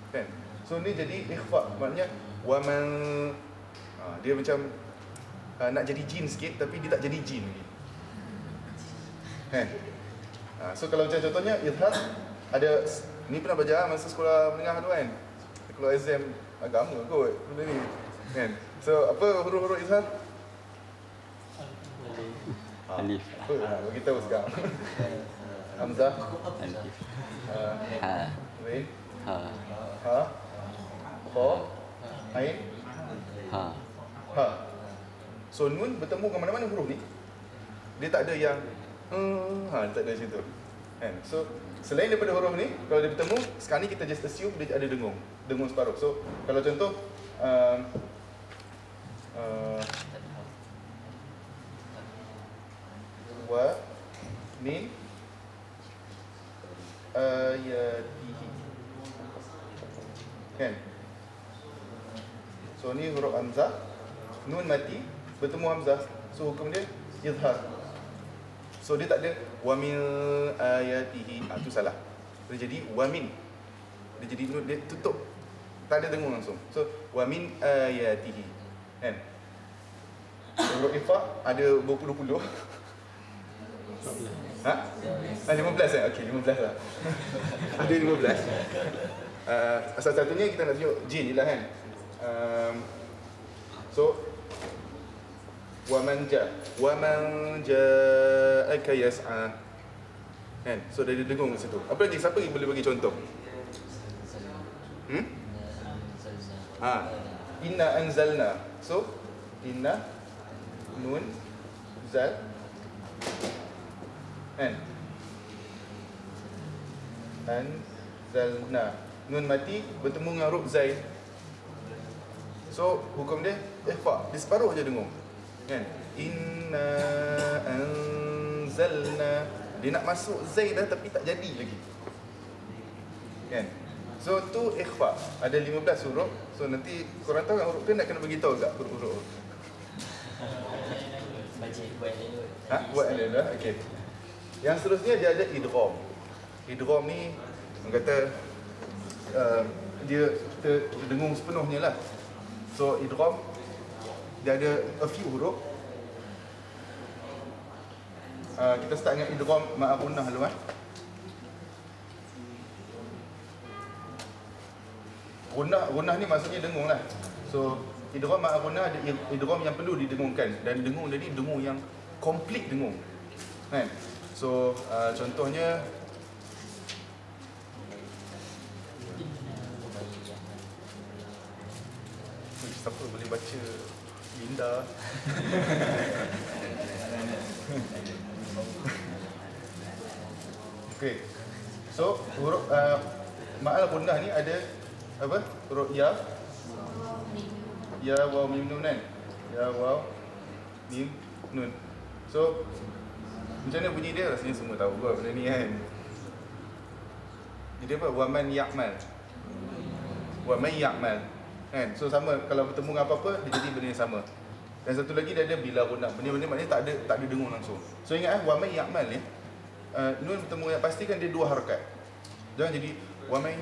kan. So ni jadi ikhfa, maknanya waman dia macam nak jadi jin sikit tapi dia tak jadi jin lagi kan. So kalau macam contohnya izhar, ada ni pernah belajar masa sekolah menengah tu kan, kalau exam agama kot benda ni kan. So apa huruf-huruf izhar? Alif. Apa? Bagi tahu sekarang. Hamzah, Alif. uh, Ha. Win, Ha. Ha, Kha, Ain, Ha. Ha. So nun bertemu dengan mana-mana huruf ni, dia tak ada yang dia tak ada macam tu kan. So selain daripada huruf ni, kalau dia bertemu, sekarang ni kita just assume dia ada dengung separuh. So kalau contoh wa min ayatihi kan. So ni huruf hamzah, nun mati bertemu hamzah, so hukum dia izhar. So dia tak ada wa min ayatihi, tu salah. Dia jadi wa min, dia jadi nun, dia tutup, tak ada dengung langsung. So wa min ayatihi kan. So, huruf ifa ada berpuluh-puluh. Ha? 15 eh? Okey, 15 lah. Ada 15. Asal satunya kita nak tunjuk jin je lah kan. So wa man ja'aka yas'a kan. So dia dengung kat situ. Apa lagi? Siapa boleh bagi contoh? Inna anzalna. So inna nun zal kan. Anzalna, nun mati bertemu dengan huruf zai. So hukum dia ikhfa, dia separuh je dengung kan. Inna anzalna, dia nak masuk zai dah tapi tak jadi lagi kan. So tu ikhfa, ada 15 huruf. So nanti korang tahu kan huruf tu, nak kena bagi tahu tak huruf-huruf. Buat ada dah. Okey. Yang seterusnya dia ada idgham. Idgham ni orang kata dia kita dengung sepenuhnya lah. So idgham dia ada a few huruf. Kita start dengan idgham ma'agunah dulu kan. Gunah ni maksudnya dengung lah. So idgham ma'agunah ada idgham yang perlu didengungkan, dan dengung tadi dengung yang complete dengung kan. So contohnya siapa boleh baca Linda? Okey. So huruf ma'al gundah ni ada apa? Huruf ya, waw, mim, nun kan? Ya, waw, mim, nun. So macam mana bunyi dia? Rasanya semua tahu kot benda ni kan. Jadi apa? Wa man ya'mal. Wa man ya'mal kan. So sama, kalau bertemu dengan apa-apa dia jadi benda yang sama. Dan satu lagi dia ada bila gunah. Benda-benda maknanya tak ada dengung langsung. So ingat wa man ya'mal ni nun bertemu yang pastikan dia dua harakat. Jangan jadi wa man,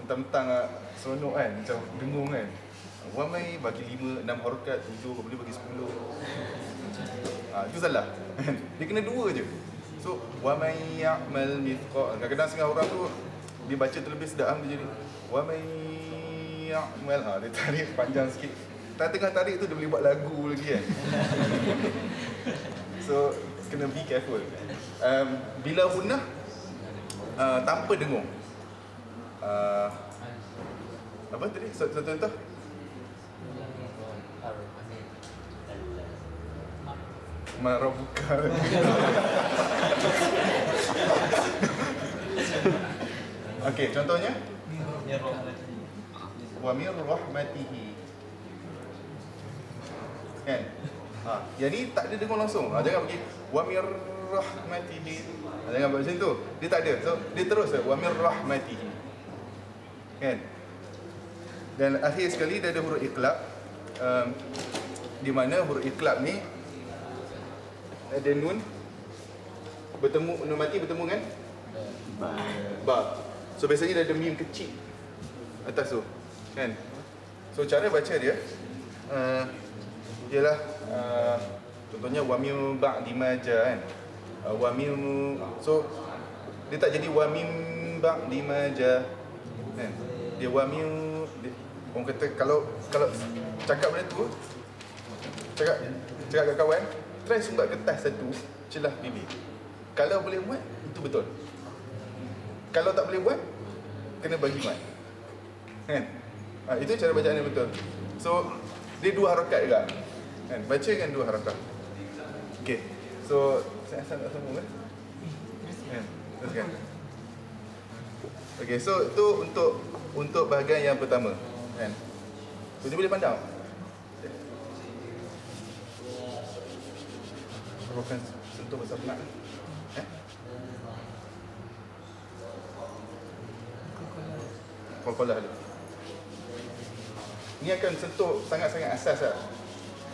mentang-mentang seronok kan, macam dengung kan. Wa man bagi 5, 6 harakat, 7 boleh bagi 10. Itu salah. Dia kena dua je. So wa may ya'mal mithqal, kadang-kadang setengah orang tu dia baca terlebih sedap, dia jadi wa may ya'mal, dia tarik panjang sikit. Tengah tarik tu dia boleh buat lagu lagi kan. So kena be careful. Bila gunnah tanpa dengung, apa tadi? Satu contoh. Marabuka. Okey, contohnya wa mir rahmatihi kan. Yang ni tak ada dengung langsung. Jangan pergi wa mir rahmatihi. Jangan buat macam tu. Dia tak ada. So dia terus wa mir rahmatihi kan. Dan akhir sekali dia ada huruf iqlab, di mana huruf iqlab ni ada nun bertemu, nun mati bertemu dengan ba. So biasanya dia ada mim kecil atas tu kan. So cara baca dia ialah contohnya wa mim ba'di ma ja kan. Wa mim, so dia tak jadi wa mim ba'di ma ja kan. Dia wa mim, Orang kata kalau cakap benda tu, cakap kat kawan, try sumbat kertas satu, celah bibir. Kalau boleh buat, itu betul. Kalau tak boleh buat, kena bagi mat. Kan? Itu cara bacaan yang betul. So, dia dua harakat juga. Kan? Baca dengan dua harakat. Okay. So, saya asal nak sambung kan? Kan? Teruskan. Okay, so itu untuk bahagian yang pertama. Kan? So, dia boleh pandang. Akan sentuh besar penat. Qalqalah dulu. Ini akan sentuh sangat-sangat asas lah.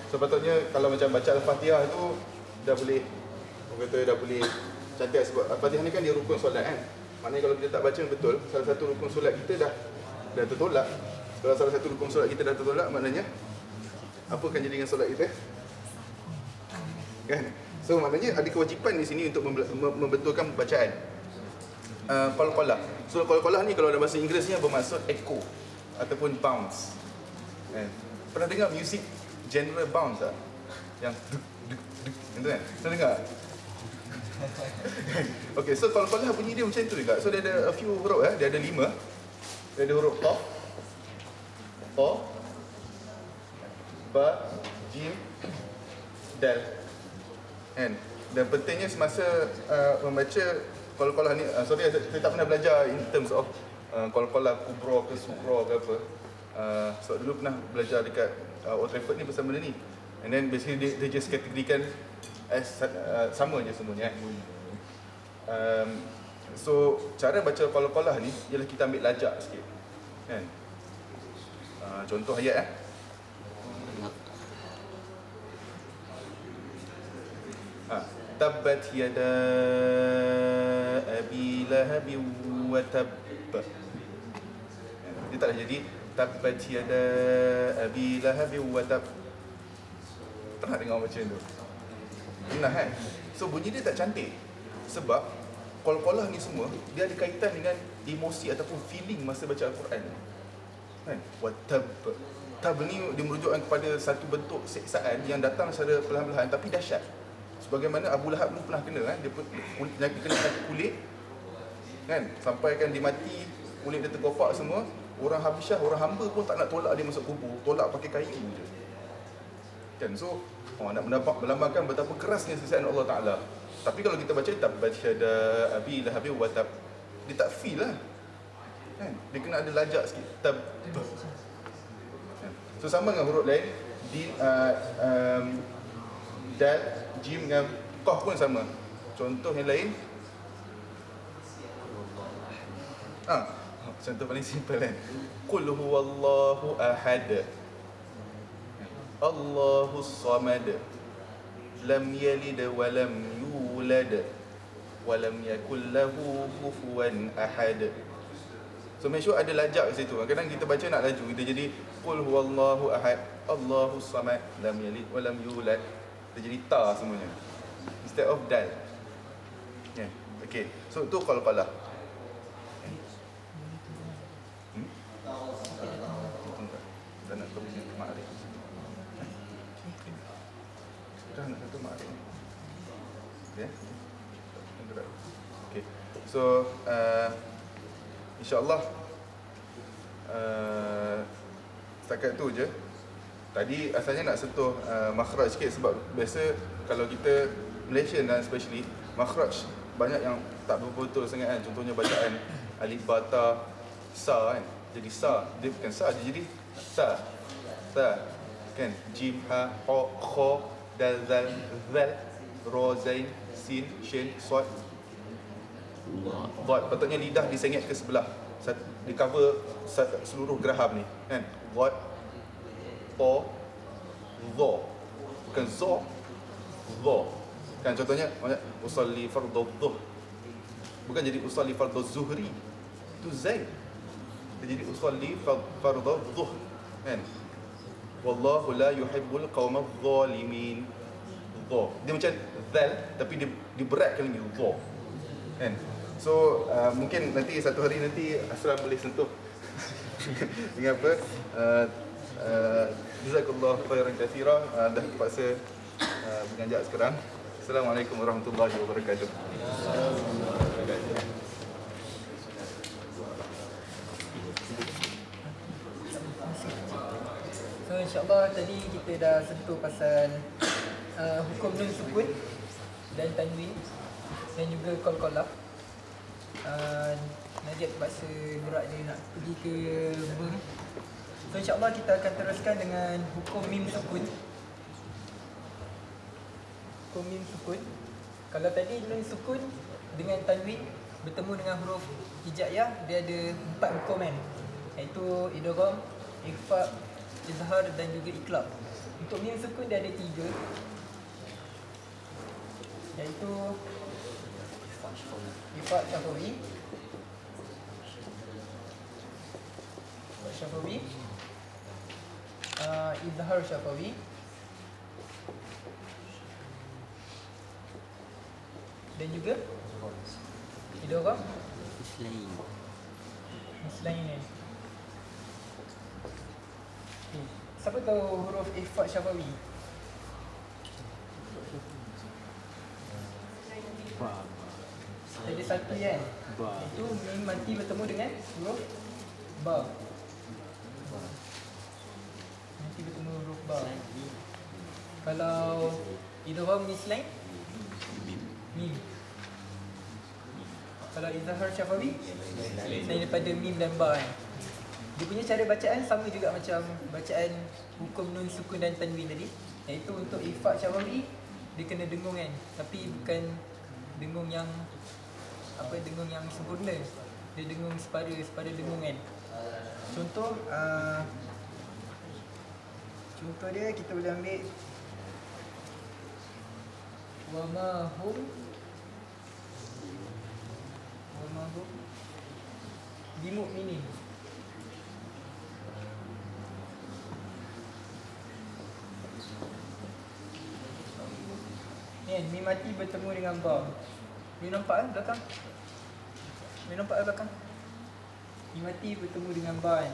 Sepatutnya kalau macam baca Al-Fatihah tu dah boleh, orang kata dah boleh cantik sebab Al-Fatihah ni kan dia rukun solat kan. Maknanya kalau kita tak baca betul, salah satu rukun solat kita dah tertolak. Kalau salah satu rukun solat kita dah tertolak, maknanya apa akan jadi dengan solat kita? Kan? So maknanya ada kewajipan di sini untuk membetulkan bacaan. Qalqalah. So qalqalah ni kalau dalam bahasa Inggerisnya bermaksud echo ataupun bounce. Pernah dengar music genre bounce tak? Yang duk duk duk itu kan? Pernah dengar? Okay, so qalqalah bunyi dia macam tu juga. So dia ada a few huruf dia ada 5. Dia ada huruf ta, ba, jim, dal. Kan? Dan pentingnya semasa membaca qalqalah ni, sorry saya tak pernah belajar in terms of qalqalah kubra ke sughra ke apa. So dulu pernah belajar dekat Old Trafford ni pasal benda ni. And then basically dia just kategorikan as sama je semuanya kan. So cara baca qalqalah ni ialah kita ambil lajak sikit. Kan? Contoh ayat Tabbat yada abi lahabi wa tabb. Dia tak jadi tabbat yada abi lahabi wa tabb. Pernah dengar macam tu? Pernah kan? So bunyi dia tak cantik. Sebab qalqalah ni semua dia ada kaitan dengan emosi ataupun feeling masa baca Al-Quran. Kan? Wa tabb. Tabb ni dia merujukkan kepada satu bentuk siksaan yang datang secara perlahan-lahan tapi dahsyat. Sebagaimana Abu Lahab dulu pernah kena kan, dia kena sakit kulit kan, sampai kan dia mati, kulit dia tergopak semua. Orang Habisyah, orang hamba pun tak nak tolak dia masuk kubur, tolak pakai kayu je. Kan, so nak melambangkan betapa kerasnya siksaan Allah Taala. Tapi kalau kita baca tabbat yada abi lahab wa tab, dia tak feel lah. Kan, dia kena ada lajak sikit. Tab. So sama dengan huruf lain di dal, jim dengan qaf pun sama. Contoh yang lain. Contoh paling simple kan. Qul huwallahu ahad. Allahus samad. Lam yalid wa lam yulad wa lam yakul lahu kufuwan ahad. So make sure ada lajak kat situ. Kadang kita baca nak laju, kita jadi qul huwallahu ahad, Allahus samad, lam yalid wa lam yulad. Dia jadi ta semuanya instead of dal. Yeah. Okay, so itu qalqalah. Dan nak terus ma'arif. Dah nak satu ma'arif. Okay. Okay. So InsyaAllah setakat tu je. Tadi asalnya nak sentuh makhraj sikit sebab biasa kalau kita Malaysia dan especially makhraj banyak yang tak betul sangat kan. Contohnya bacaan alif ba ta sa kan. Jadi sa, dia bukan sa, dia jadi sa. Sa kan, jim ha ha kha dal zal zal ra zain sin shin sad. Dot, patutnya lidah disengit ke sebelah. Di cover seluruh geraham ni kan. Dot o dha, bukan zo dha kan. Contohnya usalli fardhu dhuhr, bukan jadi usalli fardhu zuhri, itu zain. Dia jadi usalli fardhu dhuhr kan. Wallahu la yuhibbul qaumadh zalimin. Dha dia macam zal tapi dia beratkan lagi dha kan. So mungkin nanti satu hari nanti Asram boleh sentuh dengan apa? Jazakallah khairan katsira. Dah terpaksa menganjak sekarang. Assalamualaikum warahmatullahi wabarakatuh. So insyaAllah tadi kita dah sentuh pasal hukum nun sukun dan tanwin dan juga qalqalah. Najib terpaksa gerak dia nak pergi ke ber. So insyaAllah kita akan teruskan dengan hukum mim sukun. Hukum mim sukun. Kalau tadi nun sukun dengan tanwin bertemu dengan huruf hijaiyah, dia ada 4 hukum kan, iaitu idgham, ikhfa, izhar dan juga iqlab. Untuk mim sukun dia ada 3, iaitu ikhfa syafawi, izhar syafawi, dan juga idgham mislain ni. Siapa tahu huruf ikhfa syafawi? Ada satu kan? Itu mim mati bertemu dengan huruf ba. Nanti bertemu huruf ba. Kalau idgham mislain mim. Kalau izhar syafawi selain daripada mim dan ba kan. Dia punya cara bacaan sama juga macam bacaan hukum nun sukun dan tanwin tadi, iaitu untuk ikhfa syafawi dia kena dengung kan, tapi bukan dengung yang dengung yang sempurna. Dia dengung separa dengung kan. Contoh contoh dia kita boleh ambil wa ma hum bimu'minin. Ni mim mati bertemu dengan ba. Ni nampak kan belakang? Ni nampak kan belakang? Mim mati bertemu dengan ba kan.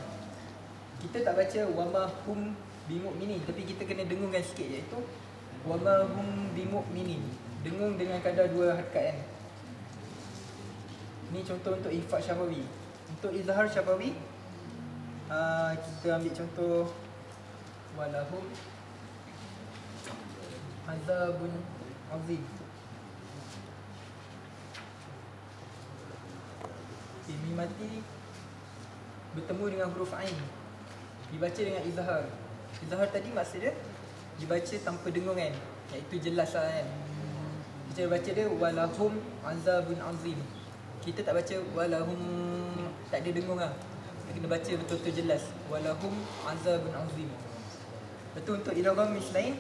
Kita tak baca wa ma hum bimu'minin, tapi kita kena dengungkan sikit, iaitu wa ma hum bimu'minin. Dengung dengan kadar 2 harakat kan. Ni contoh untuk ikhfa syafawi. Untuk izhar syafawi, kita ambil contoh walahum azabun azim. Mim mati bertemu dengan huruf ain, dibaca dengan izhar. Izhar tadi maksud dia dibaca tanpa dengung kan, iaitu jelas lah kan. Kita baca dia walahum azabun azim. Kita tak baca walahum tak ada dengung lah. Kita kena baca betul-betul jelas walahum azabun azim. Betul. Untuk idgham mislain,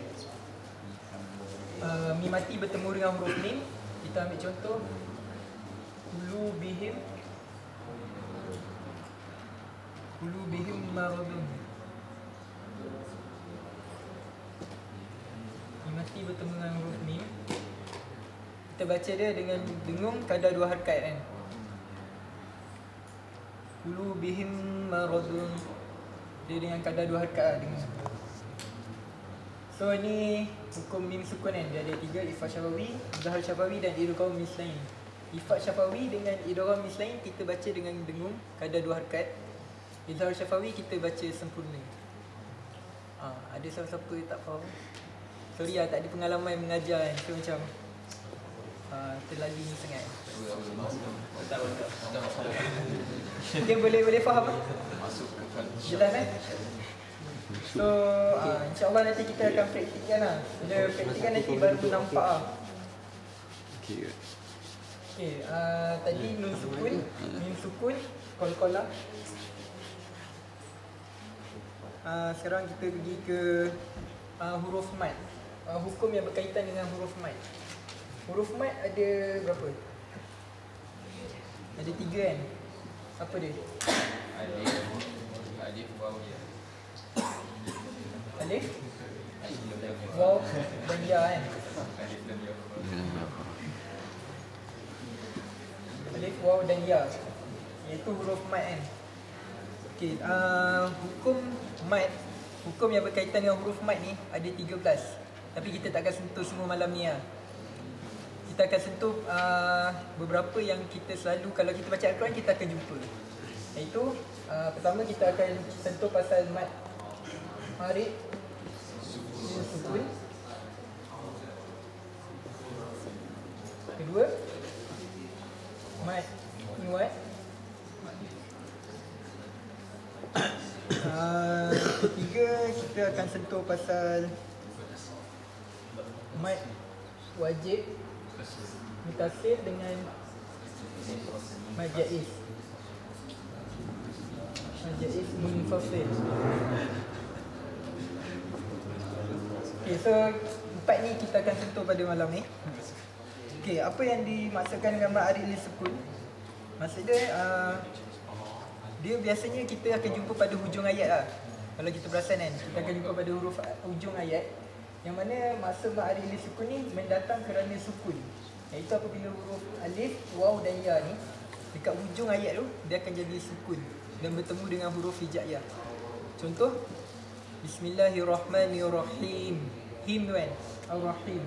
mim mati bertemu dengan huruf mim. Kita ambil contoh qulubihim maradun. Mim mati bertemu dengan huruf mim. Kita baca dia dengan dengung kadar 2 harakat kan. Qulubihim maradun, dia dengan kadar 2 harakat lah dengung. So ni hukum mim sukun kan. Dia ada 3, ikhfa syafawi, izhar syafawi dan idgham mislain. Ikhfa syafawi dengan idgham mislain kita baca dengan dengung kadar 2 harakat. Izhar syafawi kita baca sempurna. Ada siapa-siapa yang tak faham? Sorry lah, tak ada pengalaman mengajar kan. So macam terlalu ni sangat. Mungkin boleh faham kan? Jelas kan? So insyaAllah nanti kita akan praktikkan lah. Bila praktikkan nanti baru nampak lah. Okay, tadi nun sukun, mim sukun, qalqalah. Sekarang kita pergi ke huruf mat. Hukum yang berkaitan dengan huruf mat. Huruf mat ada berapa? Ada 3 kan? Apa dia? Alif, waw, ya. Alif, waw dan ya kan? Alif, waw dan ya, iaitu huruf mat kan? Okey, hukum mat, hukum yang berkaitan dengan huruf mat ni ada 13. Tapi kita tak akan sentuh semua malam ni lah. Kita akan sentuh beberapa yang kita selalu, kalau kita baca Al-Quran kita akan jumpa. Iaitu pertama kita akan sentuh pasal mat arid sukun. Kedua, mat iwad. Ketiga, kita akan sentuh pasal mat wajib mutasil dengan mat jaiz. Mat jaiz munfasil. Okay, so empat ni kita akan sentuh pada malam ni. Okay, apa yang dimaksudkan dengan mat arid sukun? Maksud dia, dia biasanya kita akan jumpa pada hujung ayat lah. Kalau kita perasan kan, kita akan jumpa pada huruf hujung ayat. Yang mana maksud mat arid sukun ni mendatang kerana sukun. Iaitu apabila huruf alif, waw dan ya ni dekat hujung ayat tu, dia akan jadi sukun dan bertemu dengan huruf hijaiyah. Contoh, Bismillahirrahmanirrahim. Him tu kan, Ar-Rahim.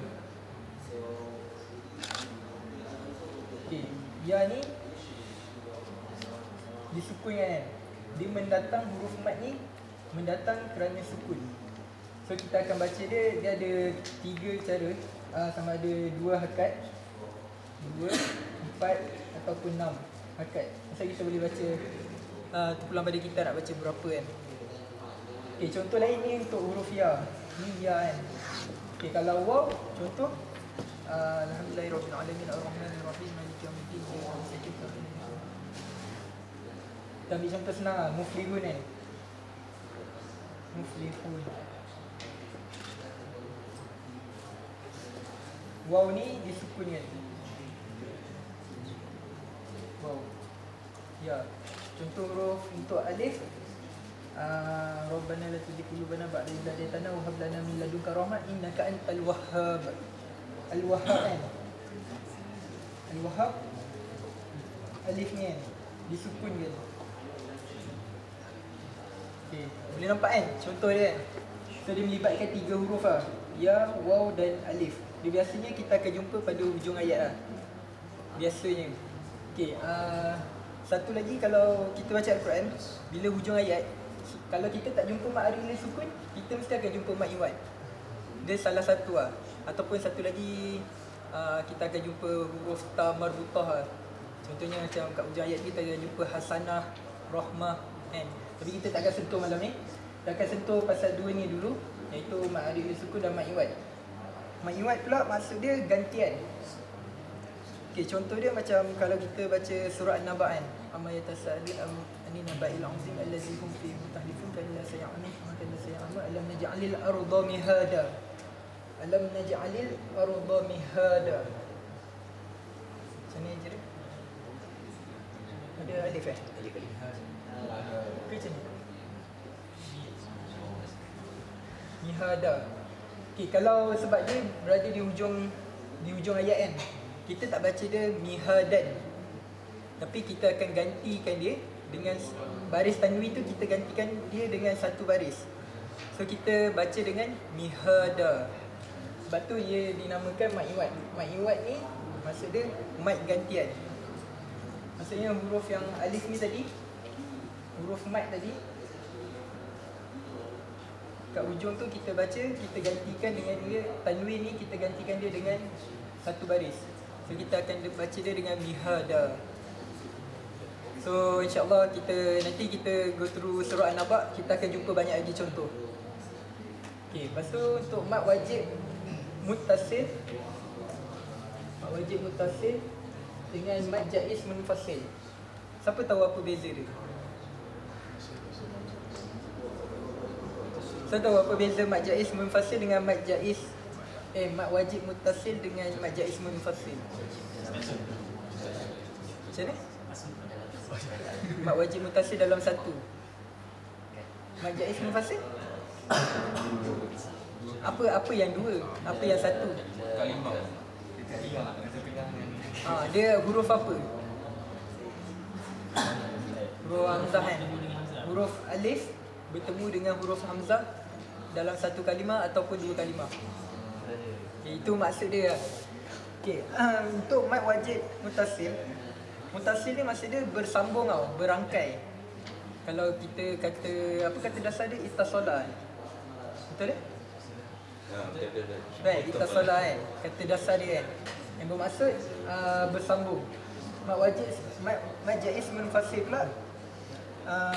Okay, ya ni disukunkan kan. Dia mendatang, huruf mat ni mendatang kerana sukun. So kita akan baca dia ada 3 cara, sama ada 2 hakat, 2, 4 ataupun 6 hakat. Masa kita boleh baca terpulang pada kita nak baca berapa kan. Okay, contoh lain ni untuk huruf ya. Ni ya kan. Okay, kalau waw, contoh Alhamdulillahirabbil alamin arrahmanirrahim maliki yaumiddin. Kita ambil contoh senang lah, muflihun kan. Muflihun. Waw ni disukunkan. Waw. Ya. Contoh huruf untuk alif, Rabbana la tuzigh qulubana ba'da idh hadaytana wa hab lana min ladunka rahmah innaka antal wahhab. Al-Wahhab kan. Al-Wahhab, alif ni kan disukunkan. Okay, boleh nampak kan contoh dia kan. So dia melibatkan 3 huruf lah, ya, waw dan alif. Dia biasanya kita akan jumpa pada hujung ayat lah biasanya. Okay, satu lagi, kalau kita baca Al-Quran, bila hujung ayat, kalau kita tak jumpa mat arid sukun, kita mesti akan jumpa mat iwad. Dia salah satu lah. Ataupun satu lagi, kita akan jumpa huruf ta marbutah lah. Contohnya macam kat hujung ayat kita akan jumpa hasanah, rahmah kan. Tapi kita tak akan sentuh malam ni. Kita akan sentuh pasal 2 ni dulu, iaitu mat arid sukun dan mat iwad. Mat iwad pula maksud dia gantian. Okay, contoh dia macam kalau kita baca surah An-Naba kan, amma yatasaalun ani naba'il 'azim allazi hum fihi mukhtalifun kalla say'amun ma kalla say'amun alam naj'alil arda mihada. Alam naj'alil arda mihada. Macam ni je dia. Ada alif eh? Alif. Okay, macam ni. Mihada. Okay, kalau sebab dia berada di hujung ayat kan, kita tak baca dia mihadan, tapi kita akan gantikan dia dengan baris tanwin tu, kita gantikan dia dengan satu baris. So kita baca dengan mihada. Sebab tu ia dinamakan mat iwad. Mat iwad ni maksud dia mat gantian. Maksudnya huruf yang alif ni tadi, huruf mat tadi, kat hujung tu kita baca, kita gantikan dengan dia, tanwin ni kita gantikan dia dengan satu baris. So kita akan baca dia dengan mihada. So insyaAllah nanti kita go through surah An-Naba, kita akan jumpa banyak lagi contoh. Okay, lepas tu untuk mat wajib muttasil, mat wajib muttasil dengan mat jaiz munfasil. Siapa tahu apa beza dia? Siapa tahu apa beza mat jaiz munfasil dengan mat jaiz mat wajib muttasil dengan mat jaiz munfasil? Macam ni? Mat wajib muttasil dalam satu, mat jaiz munfasil? Apa yang dua? Apa yang satu? Kalimah. Dia huruf apa? Huruf hamzah kan? huruf alif bertemu dengan huruf hamzah dalam satu kalimah ataupun dua kalimah. Okay, itu maksud dia. Okay, untuk mad wajib mutasil, mutasil ni maksud dia bersambung tau, berangkai. Kalau kita kata, apa kata dasar dia? Ittasolah. Betul tak? Baik, ittasolah kan, kata dasar dia kan, yang bermaksud bersambung. Mad wajib, mad jaiz munfasil pula,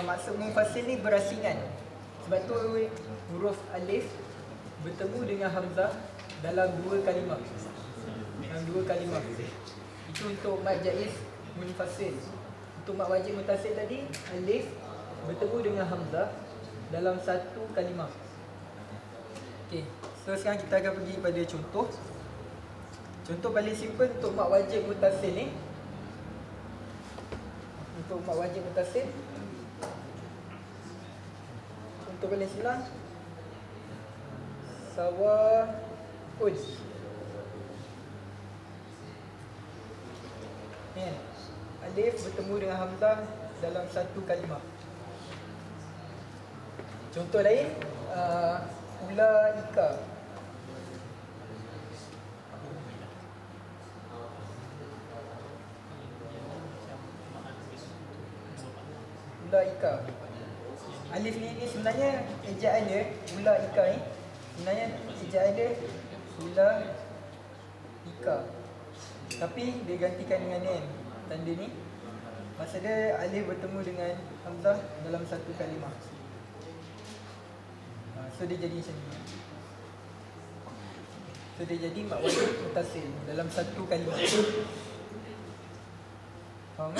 maksud munfasil ni berasingan. Sebab tu huruf alif bertemu dengan hamzah dalam dua kalimah. Dalam dua kalimah. Itu untuk mad jaiz munfasil. Untuk mad wajib mutasil tadi, alif bertemu dengan hamzah dalam satu kalimah. Okey, so sekarang kita akan pergi pada contoh. Contoh paling simple untuk mad wajib mutasil ni. Untuk mad wajib mutasil, contoh paling senang, sawaun. Ni alif bertemu dengan hamzah dalam satu kalimah. Contoh lain, ulaika. Ulaika. Alif ni sebenarnya ejaan dia, ulaika ni sebenarnya ejaan dia ulaika. Tapi dia gantikan dengan n, tanda ni. Maksud dia alif bertemu dengan hamzah dalam satu kalimah. So dia jadi macam ni. So dia jadi mad wajib mutasil dalam satu kalimah. Faham?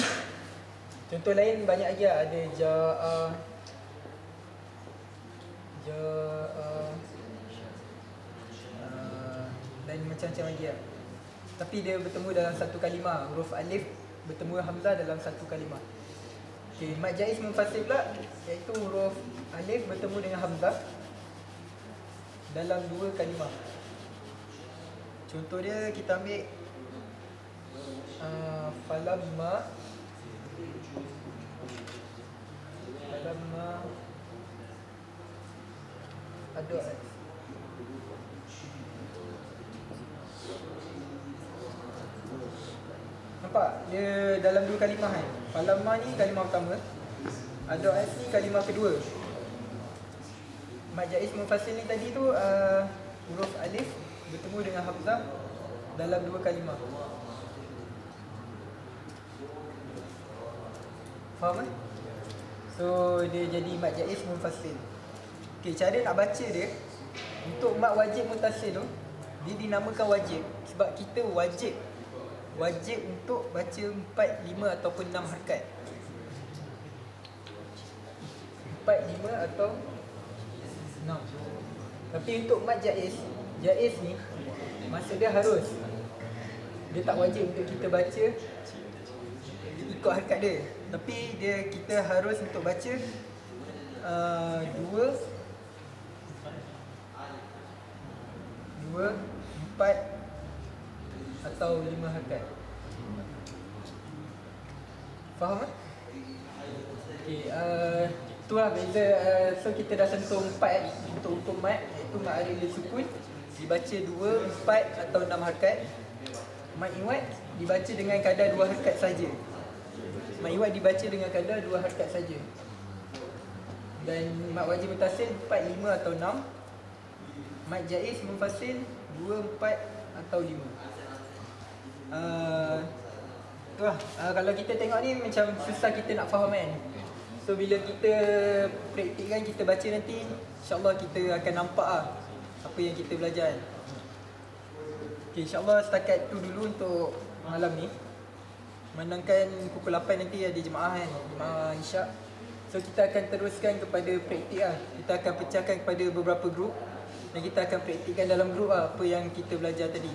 Contoh lain banyak lagi lah. Ada dan macam-macam lagi lah. Tapi dia bertemu dalam satu kalimah. Huruf alif bertemu hamzah dalam satu kalimah. Okay, mad jaiz munfasil pula, iaitu huruf alif bertemu dengan hamzah dalam dua kalimah. Contoh dia kita ambil falamma ada. Nampak? Dia dalam dua kalimah kan. Falamma ni kalimah pertama, adoat ni kalimah kedua. Mad jaiz munfasil ni tadi tu huruf alif bertemu dengan hamzah dalam dua kalimah. Faham kan? So dia jadi mad jaiz munfasil. Okey, cara nak baca dia untuk mad wajib mutasil tu, dia dinamakan wajib sebab kita wajib untuk baca 4, 5 ataupun 6 harakat. 4, 5 atau 6. Tapi untuk mad jaiz ni maksud dia harus. Dia tak wajib untuk kita baca ikut harakat dia. Tapi kita harus untuk baca 2, 4 atau 5 harakat. Faham tak? Okay, itulah beza. So kita dah sentuh 4 untuk hukum mad, iaitu mad alif sukun dibaca 2, 4 atau 6 harakat. Mad iwad dibaca dengan kadar 2 harakat saja. Mad iwad dibaca dengan kadar 2 harakat saja. Dan mad wajib mutasil 4, 5 atau 6. Mad jaiz munfasil 2, 4 atau 5. Kalau kita tengok ni macam susah kita nak faham kan. So bila kita praktikkan, kita baca nanti, InsyaAllah kita akan nampak apa yang kita belajar. Okay, InsyaAllah setakat tu dulu untuk malam ni. Menangkan pukul 8 nanti ada jemaah kan, jemaah Isyak. So kita akan teruskan kepada praktik lah. Kita akan pecahkan kepada beberapa grup dan kita akan praktikkan dalam grup apa yang kita belajar tadi.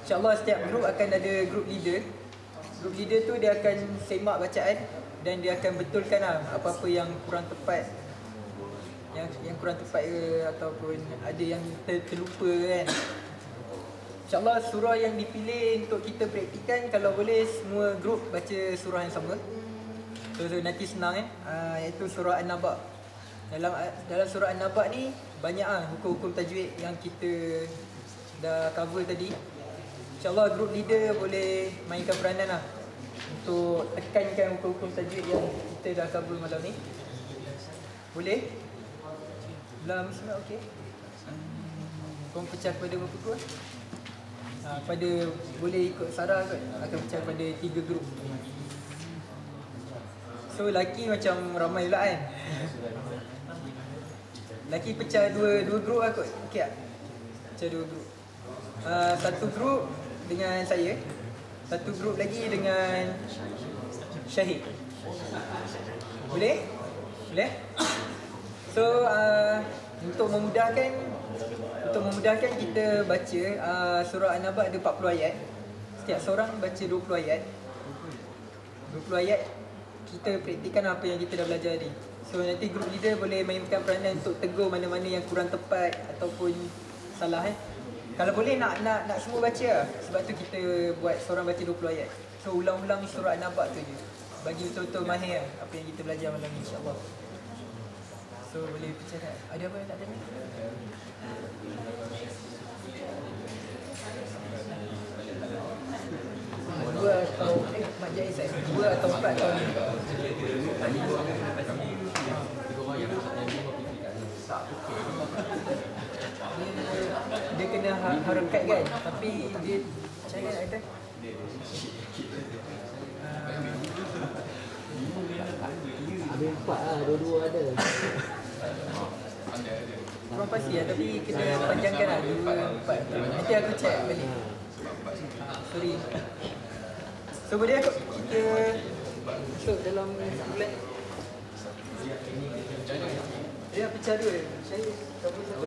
InsyaAllah setiap grup akan ada grup leader. Grup leader tu dia akan semak bacaan dan dia akan betulkan apa-apa yang kurang tepat, yang kurang tepat ke, ataupun ada yang terlupa kan. InsyaAllah surah yang dipilih untuk kita praktikkan, kalau boleh semua grup baca surah yang sama. So nanti senang iaitu surah An-Naba. Dalam surah An-Naba ni banyak hukum-hukum tajwid yang kita dah cover tadi. InsyaAllah group leader boleh mainkan peranan untuk tekankan hukum-hukum tajwid yang kita dah cover malam ni. Boleh? Belah Bismillah, okey. Korang pecah kepada berapa grup? Pada boleh ikut Sarah kot, akan pecah pada 3 grup. So lelaki macam ramai pula kan. Lelaki pecah dua grup lah kot. Okey tak? Pecah 2 grup. Satu grup dengan saya, satu grup lagi dengan Syahid. Boleh? Boleh? So untuk memudahkan kita baca surah An-Naba ada 40 ayat. Setiap seorang baca 20 ayat. 20 ayat kita praktikkan apa yang kita dah belajar ni. So nanti group leader boleh mainkan peranan untuk tegur mana-mana yang kurang tepat ataupun salah Kalau boleh nak semua baca lah. Sebab tu kita buat seorang baca 20 ayat. So ulang-ulang surah An-Naba tu je. Bagi betul-betul mahir apa yang kita belajar malam ni, insya-Allah. So boleh pecahkan. Ada apa yang tak tanya? Dua atau Mak Jais 2 atau 4 tahun ni. Dia kena harakat kan, tapi dia macam mana kata? Habis 4 lah, dua-dua ada. Kurang pasti lah, tapi kena panjangkan lah 2, 4. Nanti aku check balik. Sorry. So boleh aku kita masuk dalam bulan. Dia pecah dua. Saya